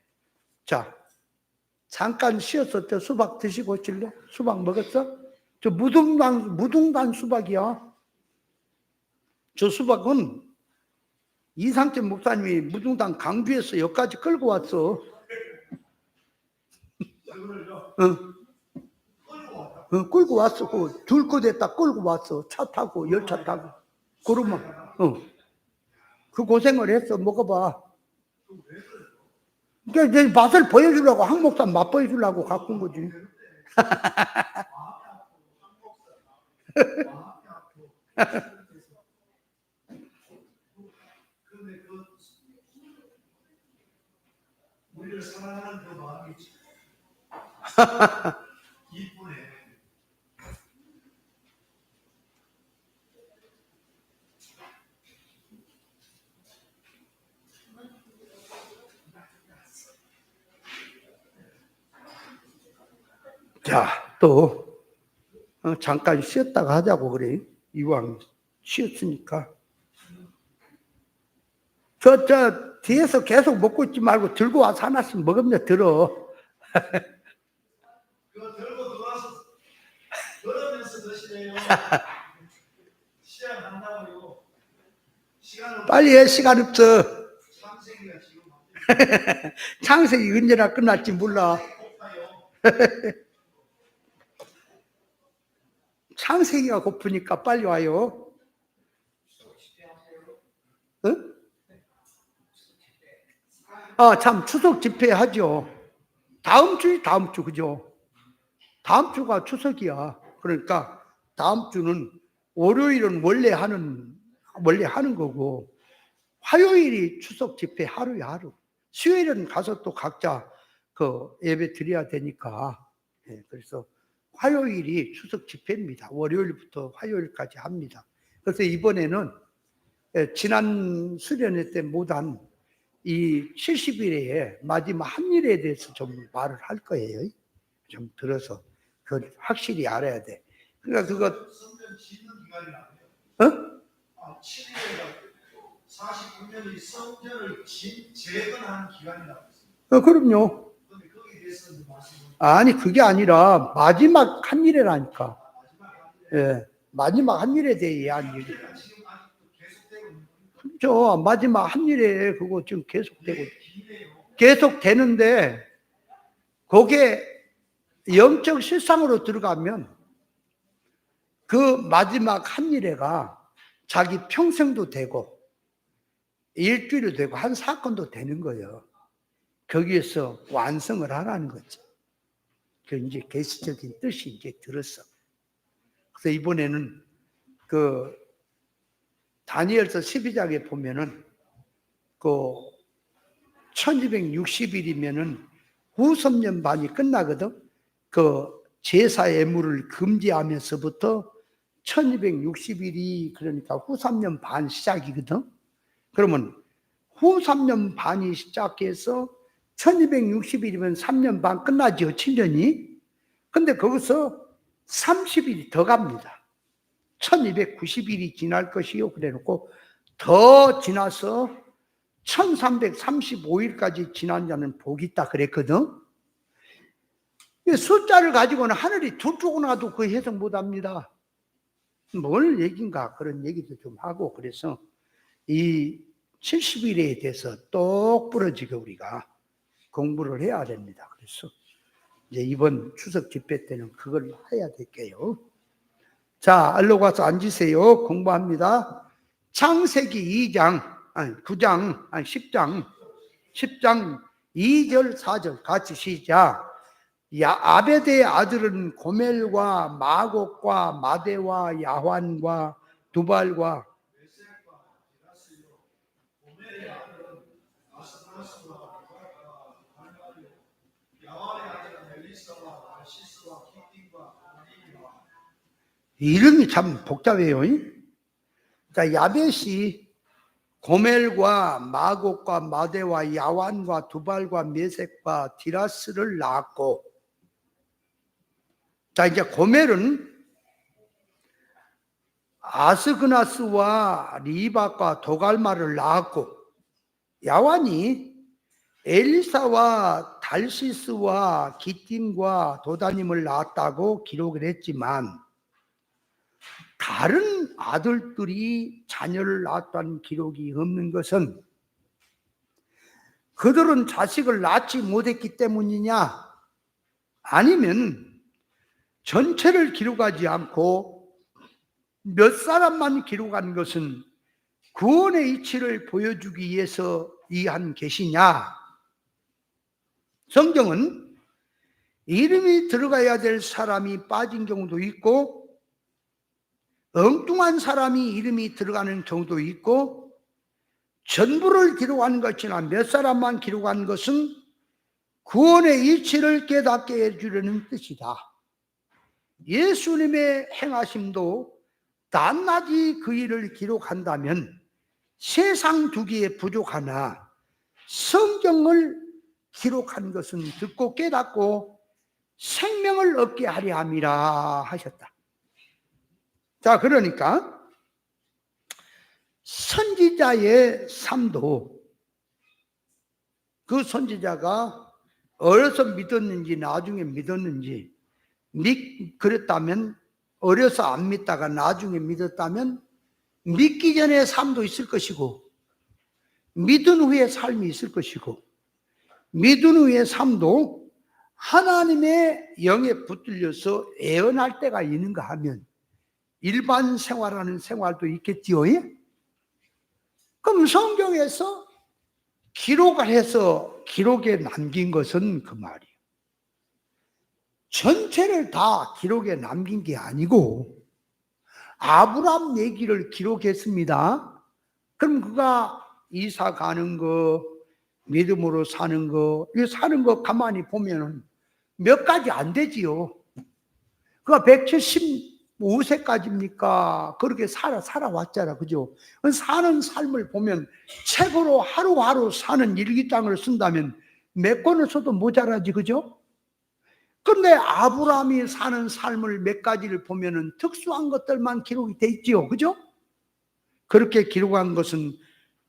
자, 잠깐 쉬었을 때 수박 드시고 오실래? 수박 먹었어? 저 무등단 수박이야. 저 수박은 이상철 목사님이 무등단 강주에서 여기까지 끌고 왔어. 끌고 왔어. 그 줄거리에다 끌고 왔어. 차 타고 열차 타고. 그러면 그 고생을 했어. 먹어봐. 그러니까 이제 맛을 보여주려고 한 목사 맛 보여주려고 갖고 온 거지. 우리를 사랑하는 그 마음이 이쁘네. 자, 또 잠깐 쉬었다가 하자고 그래. 이왕 쉬었으니까. 저 뒤에서 계속 먹고 있지 말고 들고 와서 하나씩 먹으면 들어. 그거 들고 들어와서 걸으면서 드시네요. 시간 한다고요. 시간을 빨리 해. 시간 없어. 창세기가 지금 창세기 언제나 끝날지 몰라. 창세기가 고프니까 빨리 와요. 응? 참 추석 집회 하죠. 다음 주 그죠? 다음 주가 추석이야. 그러니까 다음 주는 월요일은 원래 하는 거고 화요일이 추석 집회 하루에 하루. 수요일은 가서 또 각자 그 예배 드려야 되니까. 그래서 화요일이 추석 집회입니다. 월요일부터 화요일까지 합니다. 그래서 이번에는 지난 수련회 때 못한 이 70일의 마지막 한 일에 대해서 좀 말을 할 거예요. 좀 들어서 그걸 확실히 알아야 돼. 그러니까 그거 성전 짓는 기간이 나네요. 7일에 49년이 성전을 재건하는 기간이 나왔습니다. 그럼요. 그런데 거기에 대해서 말씀을 아니 그게 아니라 마지막 한 일이라니까. 마지막 한 일에 대해 한 얘기. 지금 아직도 계속되고 있는 거니까 그렇죠. 마지막 한 일에 그거 지금 계속되고 기네요. 계속 되는데 그게 영적 실상으로 들어가면 그 마지막 한 일회가 자기 평생도 되고 일주일도 되고 한 사건도 되는 거예요. 거기에서 완성을 하라는 거죠. 그 이제 계시적인 뜻이 이제 들었어. 그래서 이번에는 그 다니엘서 12장에 보면은 그 1260일이면은 후섭년 반이 끝나거든. 그 제사 예물을 금지하면서부터 1260일이 그러니까 후 3년 반 시작이거든. 그러면 후 3년 반이 시작해서 1260일이면 3년 반 끝나죠. 7년이. 근데 거기서 30일이 더 갑니다. 1290일이 지날 것이요. 그래 놓고 더 지나서 1335일까지 지난 자는 복이 있다 그랬거든. 숫자를 가지고는 하늘이 두 쪽으로 나도 그 해석 못합니다. 뭘 얘기인가 그런 얘기도 좀 하고, 그래서 이 70일에 대해서 똑부러지게 우리가 공부를 해야 됩니다. 그래서 이제 이번 추석 집회 때는 그걸 해야 될게요. 자, 얼른 와서 앉으세요. 공부합니다. 창세기 10장 2절 4절 같이 시작. 아베드의 아들은 고멜과 마곡과 마대와 야환과 두발과 이름이 참 복잡해요. 자, 야벳이 고멜과 마곡과 마대와 야완과 두발과 메색과 디라스를 낳았고, 자, 이제 고멜은 아스그나스와 리박과 도갈마를 낳았고, 야완이 엘리사와 달시스와 기팀과 도다님을 낳았다고 기록을 했지만, 다른 아들들이 자녀를 낳았다는 기록이 없는 것은 그들은 자식을 낳지 못했기 때문이냐, 아니면 전체를 기록하지 않고 몇 사람만 기록한 것은 구원의 이치를 보여주기 위해서 이한 것이냐. 성경은 이름이 들어가야 될 사람이 빠진 경우도 있고, 엉뚱한 사람이 이름이 들어가는 경우도 있고, 전부를 기록한 것이나 몇 사람만 기록한 것은 구원의 이치를 깨닫게 해주려는 뜻이다. 예수님의 행하심도 낱낱이 그 일을 기록한다면 세상 두기에 부족하나 성경을 기록한 것은 듣고 깨닫고 생명을 얻게 하려 함이라 하셨다. 자, 그러니까 선지자의 삶도 그 선지자가 어려서 믿었는지 나중에 믿었는지, 그랬다면 어려서 안 믿다가 나중에 믿었다면 믿기 전에 삶도 있을 것이고, 믿은 후에 삶이 있을 것이고, 믿은 후에 삶도 하나님의 영에 붙들려서 애언할 때가 있는가 하면 일반 생활하는 생활도 있겠지요. 그럼 성경에서 기록을 해서 기록에 남긴 것은 그 말이에요. 전체를 다 기록에 남긴 게 아니고 아브라함 얘기를 기록했습니다. 그럼 그가 이사 가는 거, 믿음으로 사는 거, 이 사는 거 가만히 보면은 몇 가지 안 되지요. 그가 175세까지입니까? 그렇게 살아왔잖아. 그죠? 사는 삶을 보면 책으로 하루하루 사는 일기장을 쓴다면 몇 권을 써도 모자라지. 그죠? 그런데 아브라함이 사는 삶을 몇 가지를 보면은 특수한 것들만 기록이 돼 있지요. 그죠? 그렇게 기록한 것은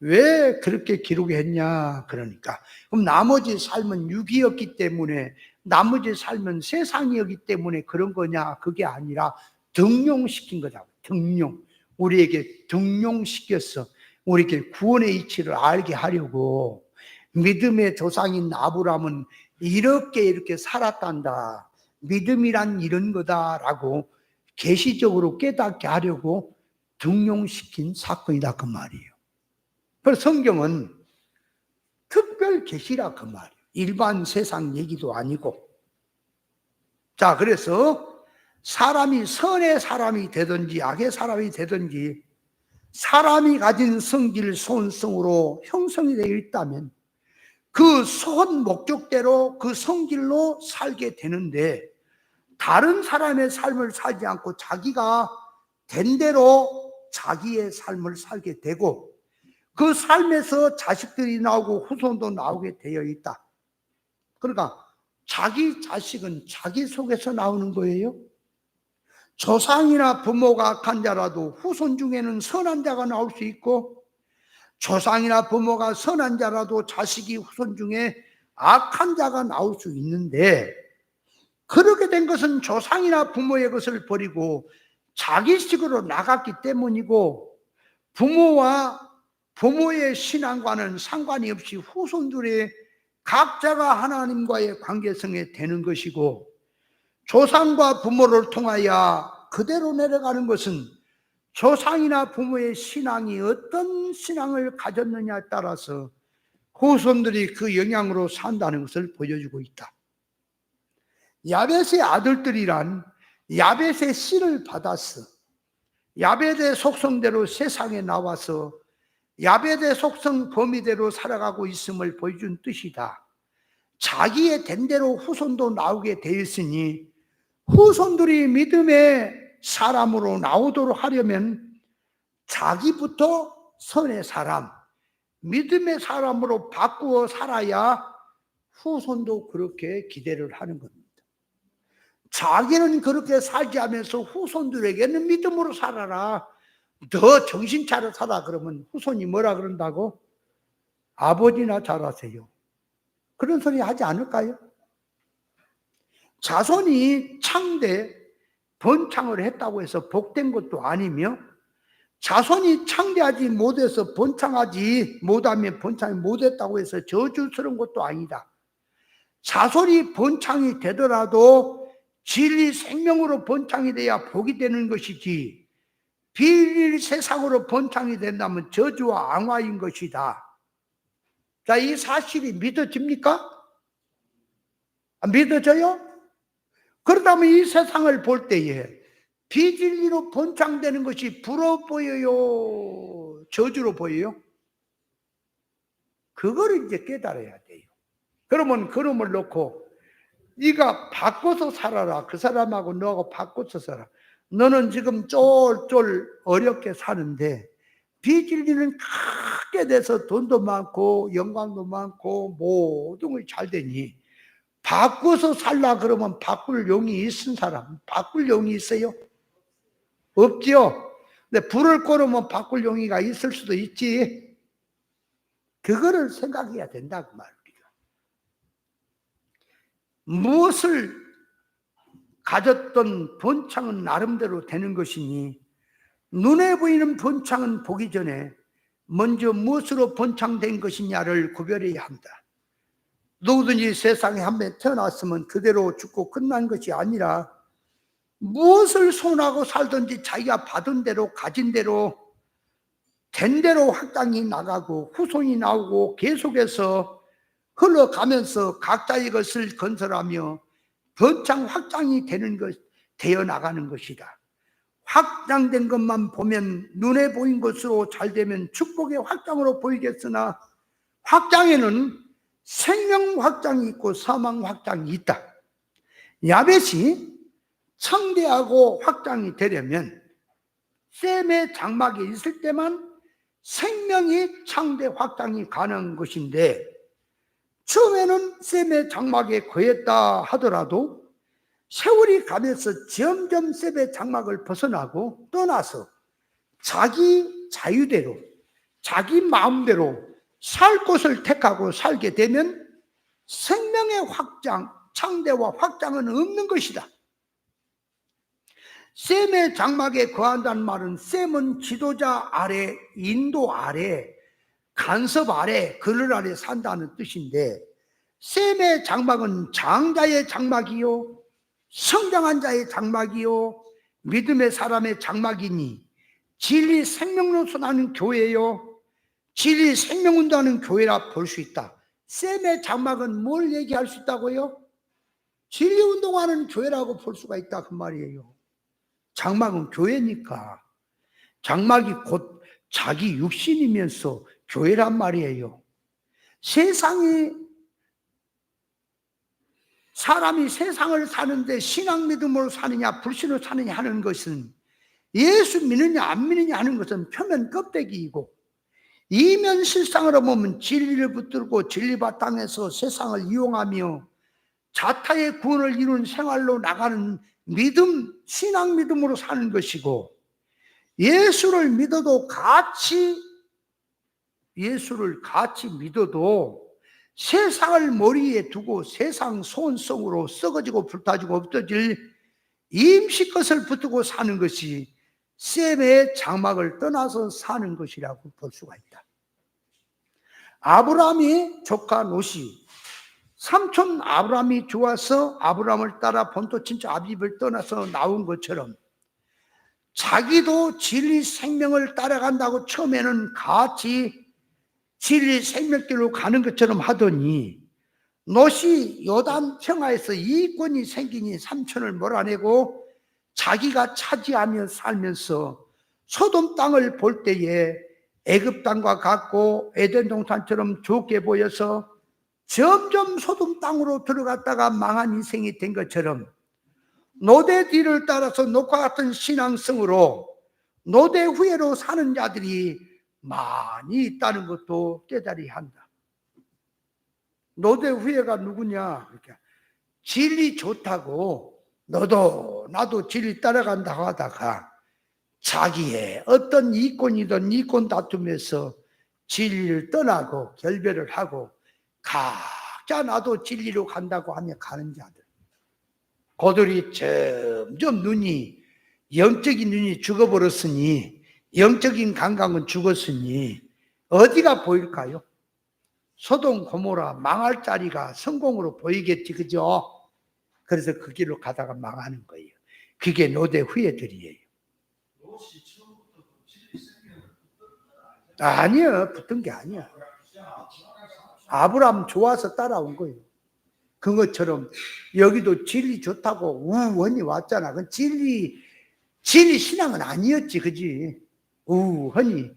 왜 그렇게 기록했냐? 그러니까 그럼 나머지 삶은 육이었기 때문에, 나머지 삶은 세상이었기 때문에 그런 거냐? 그게 아니라 등용시킨 거다. 등용. 우리에게 등용시켰어. 우리에게 구원의 이치를 알게 하려고. 믿음의 조상인 아브라함은 이렇게 살았단다. 믿음이란 이런 거다라고 계시적으로 깨닫게 하려고 등용시킨 사건이다 그 말이에요. 그래서 성경은 특별 계시라 그 말이에요. 일반 세상 얘기도 아니고. 자, 그래서 사람이 선의 사람이 되든지 악의 사람이 되든지 사람이 가진 성질 소원성으로 형성이 되어 있다면 그 선 목적대로 그 성질로 살게 되는데, 다른 사람의 삶을 살지 않고 자기가 된 대로 자기의 삶을 살게 되고, 그 삶에서 자식들이 나오고 후손도 나오게 되어 있다. 그러니까 자기 자식은 자기 속에서 나오는 거예요. 조상이나 부모가 악한 자라도 후손 중에는 선한 자가 나올 수 있고, 조상이나 부모가 선한 자라도 자식이 후손 중에 악한 자가 나올 수 있는데, 그렇게 된 것은 조상이나 부모의 것을 버리고 자기식으로 나갔기 때문이고, 부모와 부모의 신앙과는 상관이 없이 후손들의 각자가 하나님과의 관계성에 되는 것이고, 조상과 부모를 통하여 그대로 내려가는 것은 조상이나 부모의 신앙이 어떤 신앙을 가졌느냐에 따라서 후손들이 그 영향으로 산다는 것을 보여주고 있다. 야벳의 아들들이란 야벳의 씨를 받았어. 야벳의 속성대로 세상에 나와서 야벳의 속성 범위대로 살아가고 있음을 보여준 뜻이다. 자기의 된 대로 후손도 나오게 되었으니 후손들이 믿음의 사람으로 나오도록 하려면 자기부터 선의 사람, 믿음의 사람으로 바꾸어 살아야 후손도 그렇게 기대를 하는 겁니다. 자기는 그렇게 살지 않으면서 후손들에게는 믿음으로 살아라, 더 정신 차려 살아 그러면 후손이 뭐라 그런다고? 아버지나 잘하세요. 그런 소리 하지 않을까요? 자손이 창대 번창을 했다고 해서 복된 것도 아니며, 자손이 창대하지 못해서 번창하지 못하면 번창이 못했다고 해서 저주스러운 것도 아니다. 자손이 번창이 되더라도 진리 생명으로 번창이 돼야 복이 되는 것이지, 비밀 세상으로 번창이 된다면 저주와 앙화인 것이다. 자, 이 사실이 믿어집니까? 믿어져요? 그렇다면 이 세상을 볼 때에 비진리로 번창되는 것이 불어 보여요? 저주로 보여요? 그거를 이제 깨달아야 돼요. 그러면 그놈을 놓고 네가 바꿔서 살아라. 그 사람하고 너하고 바꿔서 살아. 너는 지금 쫄쫄 어렵게 사는데 비진리는 크게 돼서 돈도 많고 영광도 많고 모든 걸 잘 되니 바꿔서 살라 그러면 바꿀 용이 있은 사람, 바꿀 용이 있어요? 없지요? 근데 불을 꺼르면 바꿀 용이가 있을 수도 있지. 그거를 생각해야 된다 그 말이에요. 무엇을 가졌던 번창은 나름대로 되는 것이니, 눈에 보이는 번창은 보기 전에 먼저 무엇으로 번창된 것이냐를 구별해야 한다. 누구든지 세상에 한 번 태어났으면 그대로 죽고 끝난 것이 아니라 무엇을 손하고 살든지 자기가 받은 대로 가진 대로 된 대로 확장이 나가고 후손이 나오고 계속해서 흘러가면서 각자의 것을 건설하며 번창 확장이 되는 것, 되어 나가는 것이다. 확장된 것만 보면 눈에 보인 것으로 잘 되면 축복의 확장으로 보이겠으나 확장에는 생명 확장이 있고 사망 확장이 있다. 야벳이 창대하고 확장이 되려면 셈의 장막에 있을 때만 생명이 창대 확장이 가능한 것인데, 처음에는 셈의 장막에 거했다 하더라도 세월이 가면서 점점 셈의 장막을 벗어나고 떠나서 자기 자유대로 자기 마음대로 살 곳을 택하고 살게 되면 생명의 확장, 창대와 확장은 없는 것이다. 셈의 장막에 거한다는 말은 셈은 지도자 아래, 인도 아래, 간섭 아래, 그늘 아래 산다는 뜻인데, 셈의 장막은 장자의 장막이요, 성장한 자의 장막이요, 믿음의 사람의 장막이니 진리 생명으로서 나는 교회요, 진리 생명운동하는 교회라 볼 수 있다. 셈의 장막은 뭘 얘기할 수 있다고요? 진리운동하는 교회라고 볼 수가 있다 그 말이에요. 장막은 교회니까. 장막이 곧 자기 육신이면서 교회란 말이에요. 사람이 세상을 사는데 신앙 믿음으로 사느냐 불신으로 사느냐 하는 것은, 예수 믿느냐 안 믿느냐 하는 것은 표면 껍데기이고, 이면 실상으로 보면 진리를 붙들고 진리 바탕에서 세상을 이용하며 자타의 구원을 이룬 생활로 나가는 믿음, 신앙 믿음으로 사는 것이고, 예수를 믿어도 예수를 같이 믿어도 세상을 머리에 두고 세상 소원성으로 썩어지고 불타지고 없어질 임시 것을 붙들고 사는 것이 셈의 장막을 떠나서 사는 것이라고 볼 수가 있다. 아브라함이 조카 롯이 삼촌 아브라함이 좋아서 아브라함을 따라 본토 친척 아비집을 떠나서 나온 것처럼 자기도 진리 생명을 따라간다고 처음에는 같이 진리 생명길로 가는 것처럼 하더니 롯이 요단 평화에서 이권이 생기니 삼촌을 몰아내고 자기가 차지하며 살면서 소돔 땅을 볼 때에 애굽 땅과 같고 에덴 동산처럼 좋게 보여서 점점 소돔 땅으로 들어갔다가 망한 인생이 된 것처럼 노대 뒤를 따라서 롯과 같은 신앙성으로 노대 후예로 사는 자들이 많이 있다는 것도 깨달아야 한다. 노대 후예가 누구냐? 그러니까 진리 좋다고 너도 나도 진리 따라간다고 하다가 자기의 어떤 이권이든 이권 다툼에서 진리를 떠나고 결별을 하고 각자 나도 진리로 간다고 하며 가는 자들, 그들이 점점 영적인 눈이 죽어버렸으니, 영적인 감각은 죽었으니 어디가 보일까요? 소돔 고모라 망할 자리가 성공으로 보이겠지, 그죠? 그래서 그 길로 가다가 망하는 거예요. 그게 노대 후예들이에요. 롯이 처음부터 진리 생명을 붙든 건 아니야. 아니요, 붙은 게 아니야. 아브라함 좋아서 따라온 거예요. 그것처럼 여기도 진리 좋다고 우원이 왔잖아. 그 진리 신앙은 아니었지, 그지? 우원이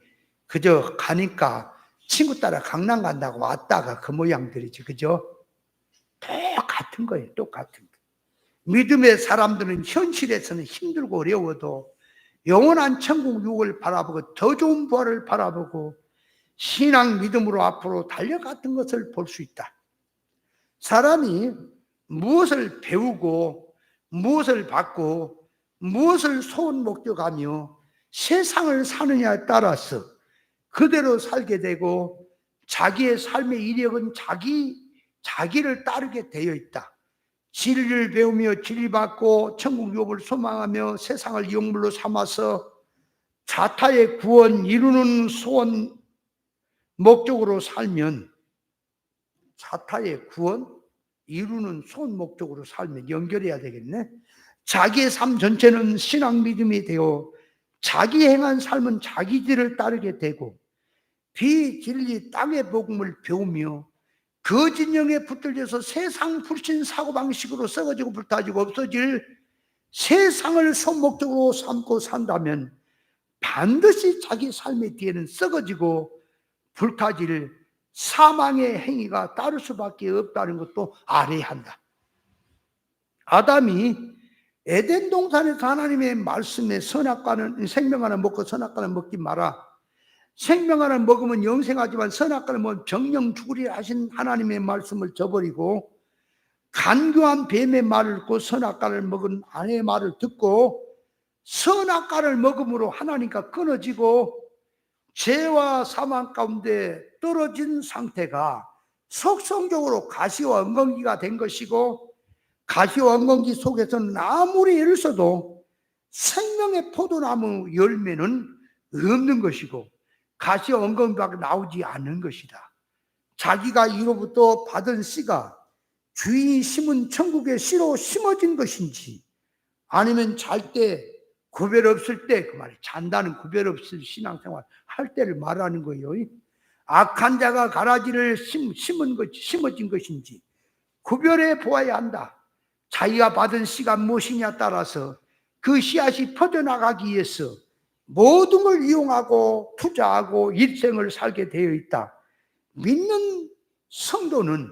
그저 가니까 친구 따라 강남 간다고 왔다가 그 모양들이지, 그죠? 똑같은 거예요, 똑같은 거. 믿음의 사람들은 현실에서는 힘들고 어려워도 영원한 천국 유혹을 바라보고 더 좋은 부활을 바라보고 신앙 믿음으로 앞으로 달려갔던 것을 볼 수 있다. 사람이 무엇을 배우고 무엇을 받고 무엇을 소원 목적하며 세상을 사느냐에 따라서 그대로 살게 되고 자기의 삶의 이력은 자기를 따르게 되어 있다. 진리를 배우며 진리받고 천국 유업을 소망하며 세상을 영물로 삼아서 자타의 구원 이루는 소원 목적으로 살면, 자타의 구원 이루는 소원 목적으로 살면 연결해야 되겠네. 자기의 삶 전체는 신앙 믿음이 되어 자기 행한 삶은 자기 길을 따르게 되고 비진리 땅의 복음을 배우며 그 진영에 붙들려서 세상 불신 사고방식으로 썩어지고 불타지고 없어질 세상을 손목적으로 삼고 산다면 반드시 자기 삶의 뒤에는 썩어지고 불타질 사망의 행위가 따를 수밖에 없다는 것도 알아야 한다. 아담이 에덴 동산에서 하나님의 말씀에 선악과는 생명과는 먹고 선악과는 먹지 마라. 생명과는 먹으면 영생하지만 선악과는 먹으면 정령 죽으리라 하신 하나님의 말씀을 저버리고 간교한 뱀의 말을 듣고 선악과를 먹은 아내의 말을 듣고 선악과를 먹음으로 하나님과 끊어지고 죄와 사망 가운데 떨어진 상태가 속성적으로 가시와 엉겅기가 된 것이고, 가시와 엉겅기 속에서는 아무리 애를 써도 생명의 포도나무 열매는 없는 것이고 가시와 엉겅기밖에 나오지 않는 것이다. 자기가 이로부터 받은 씨가 주인이 심은 천국의 씨로 심어진 것인지 아니면 잘 때 구별 없을 때, 그 말이 잔다는 구별 없을 신앙생활 할 때를 말하는 거예요. 악한 자가 가라지를 심어진 것인지 구별해 보아야 한다. 자기가 받은 씨가 무엇이냐 따라서 그 씨앗이 퍼져나가기 위해서 모든 걸 이용하고 투자하고 일생을 살게 되어 있다. 믿는 성도는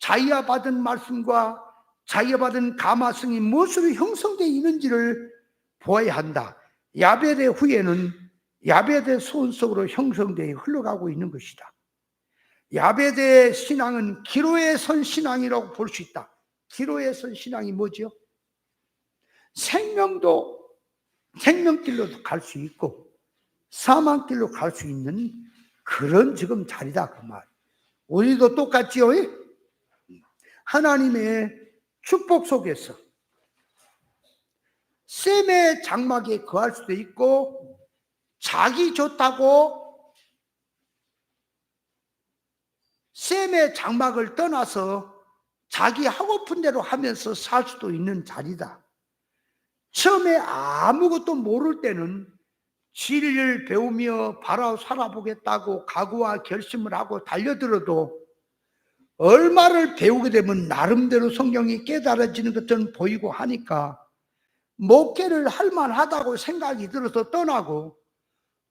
자기가 받은 말씀과 자기가 받은 감화성이 무엇으로 형성되어 있는지를 보아야 한다. 야베대 후에는 야베대 소원 속으로 형성되어 흘러가고 있는 것이다. 야베대 신앙은 기로에 선 신앙이라고 볼 수 있다. 기로에 선 신앙이 뭐죠? 생명길로도 갈 수 있고 사망길로 갈 수 있는 그런 지금 자리다 그 말. 우리도 똑같지요. 하나님의 축복 속에서 셈의 장막에 거할 수도 있고 자기 좋다고 셈의 장막을 떠나서 자기 하고픈 대로 하면서 살 수도 있는 자리다. 처음에 아무것도 모를 때는 진리를 배우며 바로 살아보겠다고 각오와 결심을 하고 달려들어도 얼마를 배우게 되면 나름대로 성경이 깨달아지는 것처럼 보이고 하니까 목회를 할 만하다고 생각이 들어서 떠나고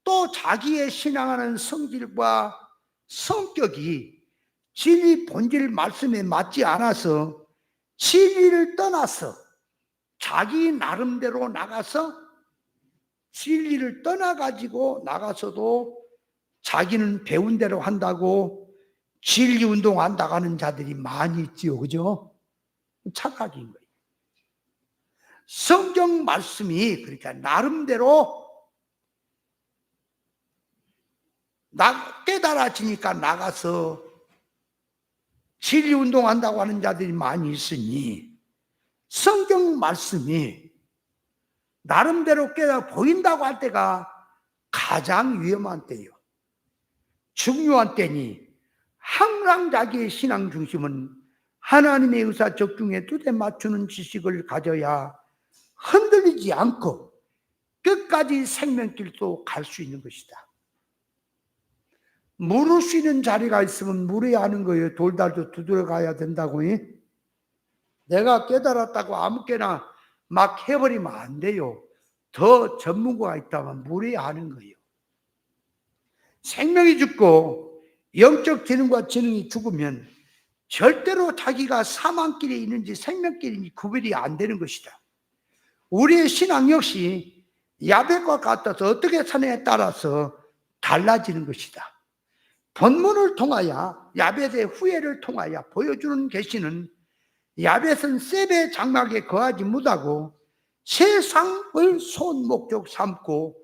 또 자기의 신앙하는 성질과 성격이 진리 본질 말씀에 맞지 않아서 진리를 떠나서 자기 나름대로 나가서 진리를 떠나가지고 나가서도 자기는 배운 대로 한다고 진리 운동한다고 하는 자들이 많이 있지요. 그죠? 착각인 거예요. 성경 말씀이 그러니까 나름대로 깨달아지니까 나가서 진리 운동한다고 하는 자들이 많이 있으니 성경 말씀이 나름대로 깨달아 보인다고 할 때가 가장 위험한 때예요. 중요한 때니 항상 자기의 신앙 중심은 하나님의 의사 적중에 뜻에 맞추는 지식을 가져야 흔들리지 않고 끝까지 생명길도 갈 수 있는 것이다. 물을 수 있는 자리가 있으면 물어야 하는 거예요. 돌달도 두드려 가야 된다고. 내가 깨달았다고 아무렇게나 막 해버리면 안 돼요. 더 전문가가 있다면 물어야 하는 거예요. 생명이 죽고 영적 지능과 지능이 죽으면 절대로 자기가 사망길에 있는지 생명길인지 구별이 안 되는 것이다. 우리의 신앙 역시 야벳과 같아서 어떻게 사느냐에 따라서 달라지는 것이다. 본문을 통하여 야벳의 후예를 통하여 보여주는 계시는 야벳은 셈의 장막에 거하지 못하고 세상을 손 목적 삼고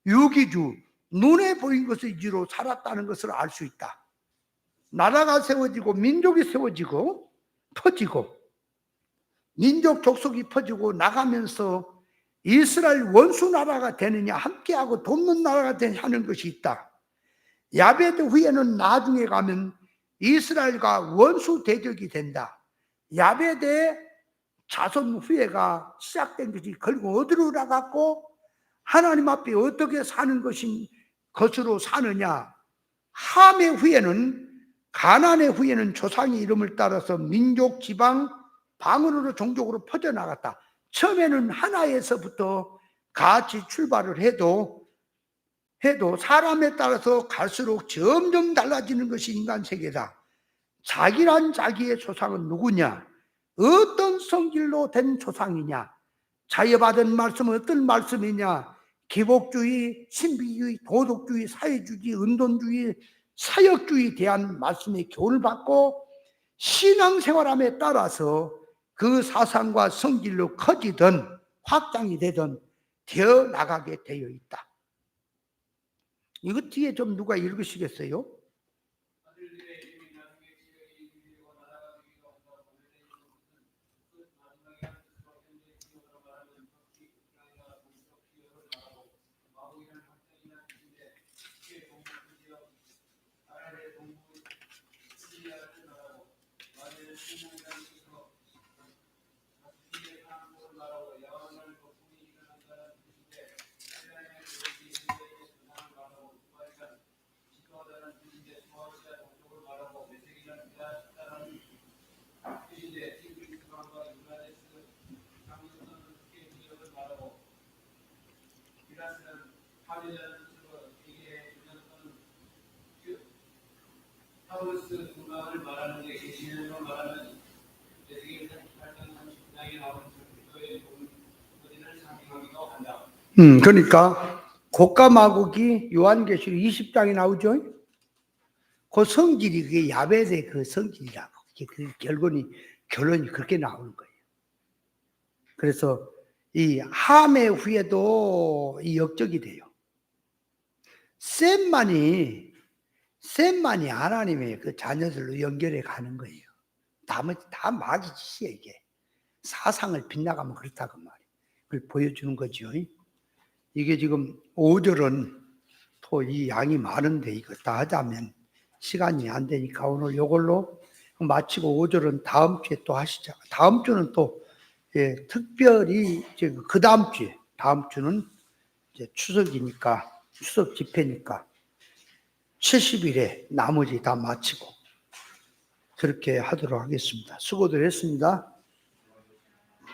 유기주 눈에 보인 것을 위주로 살았다는 것을 알 수 있다. 나라가 세워지고 민족이 세워지고 퍼지고 민족 족속이 퍼지고 나가면서 이스라엘 원수 나라가 되느냐 함께하고 돕는 나라가 되느냐 하는 것이 있다. 야벳 후에는 나중에 가면 이스라엘과 원수 대적이 된다. 야벳의 자손 후예가 시작된 것이 결국 어디로 나갔고 하나님 앞에 어떻게 사는 것으로 사느냐. 함의 후예는 가나안의 후예는 조상의 이름을 따라서 민족, 지방, 방언으로 종족으로 퍼져나갔다. 처음에는 하나에서부터 같이 출발을 해도 사람에 따라서 갈수록 점점 달라지는 것이 인간 세계다. 자기란 자기의 조상은 누구냐? 어떤 성질로 된 조상이냐? 자유받은 말씀은 어떤 말씀이냐? 기복주의, 신비주의, 도덕주의, 사회주의, 은돈주의, 사역주의에 대한 말씀의 교훈을 받고 신앙생활함에 따라서 그 사상과 성질로 커지든 확장이 되든 되어 나가게 되어 있다. 이거 뒤에 좀 누가 읽으시겠어요? 파울스 군방을 말하는 게 계시는을 말하는 에스겔 38장 39장에 나오는 그리스도의 본질을 상징하기도 한다. 그러니까 곡가마곡이 요한계시록 20장에 나오죠. 그 성질이 그게 야벳의 그 성질이라고. 그 결론이 그렇게 나오는 거예요. 그래서 이 함의 후에도 이 역적이 돼요. 셈만이 하나님의 그 자녀들로 연결해 가는 거예요. 나머지 다 마귀 짓이에요, 이게. 사상을 빗나가면 그렇다고 말이에요. 그걸 보여주는 거죠. 이게 지금 5절은 또 이 양이 많은데 이거 다 하자면 시간이 안 되니까 오늘 이걸로 마치고 5절은 다음 주에 또 하시죠. 다음 주는 또 특별히 이제 그 다음 주에, 다음 주는 이제 추석이니까, 추석 집회니까 70일에 나머지 다 마치고 그렇게 하도록 하겠습니다. 수고들 했습니다.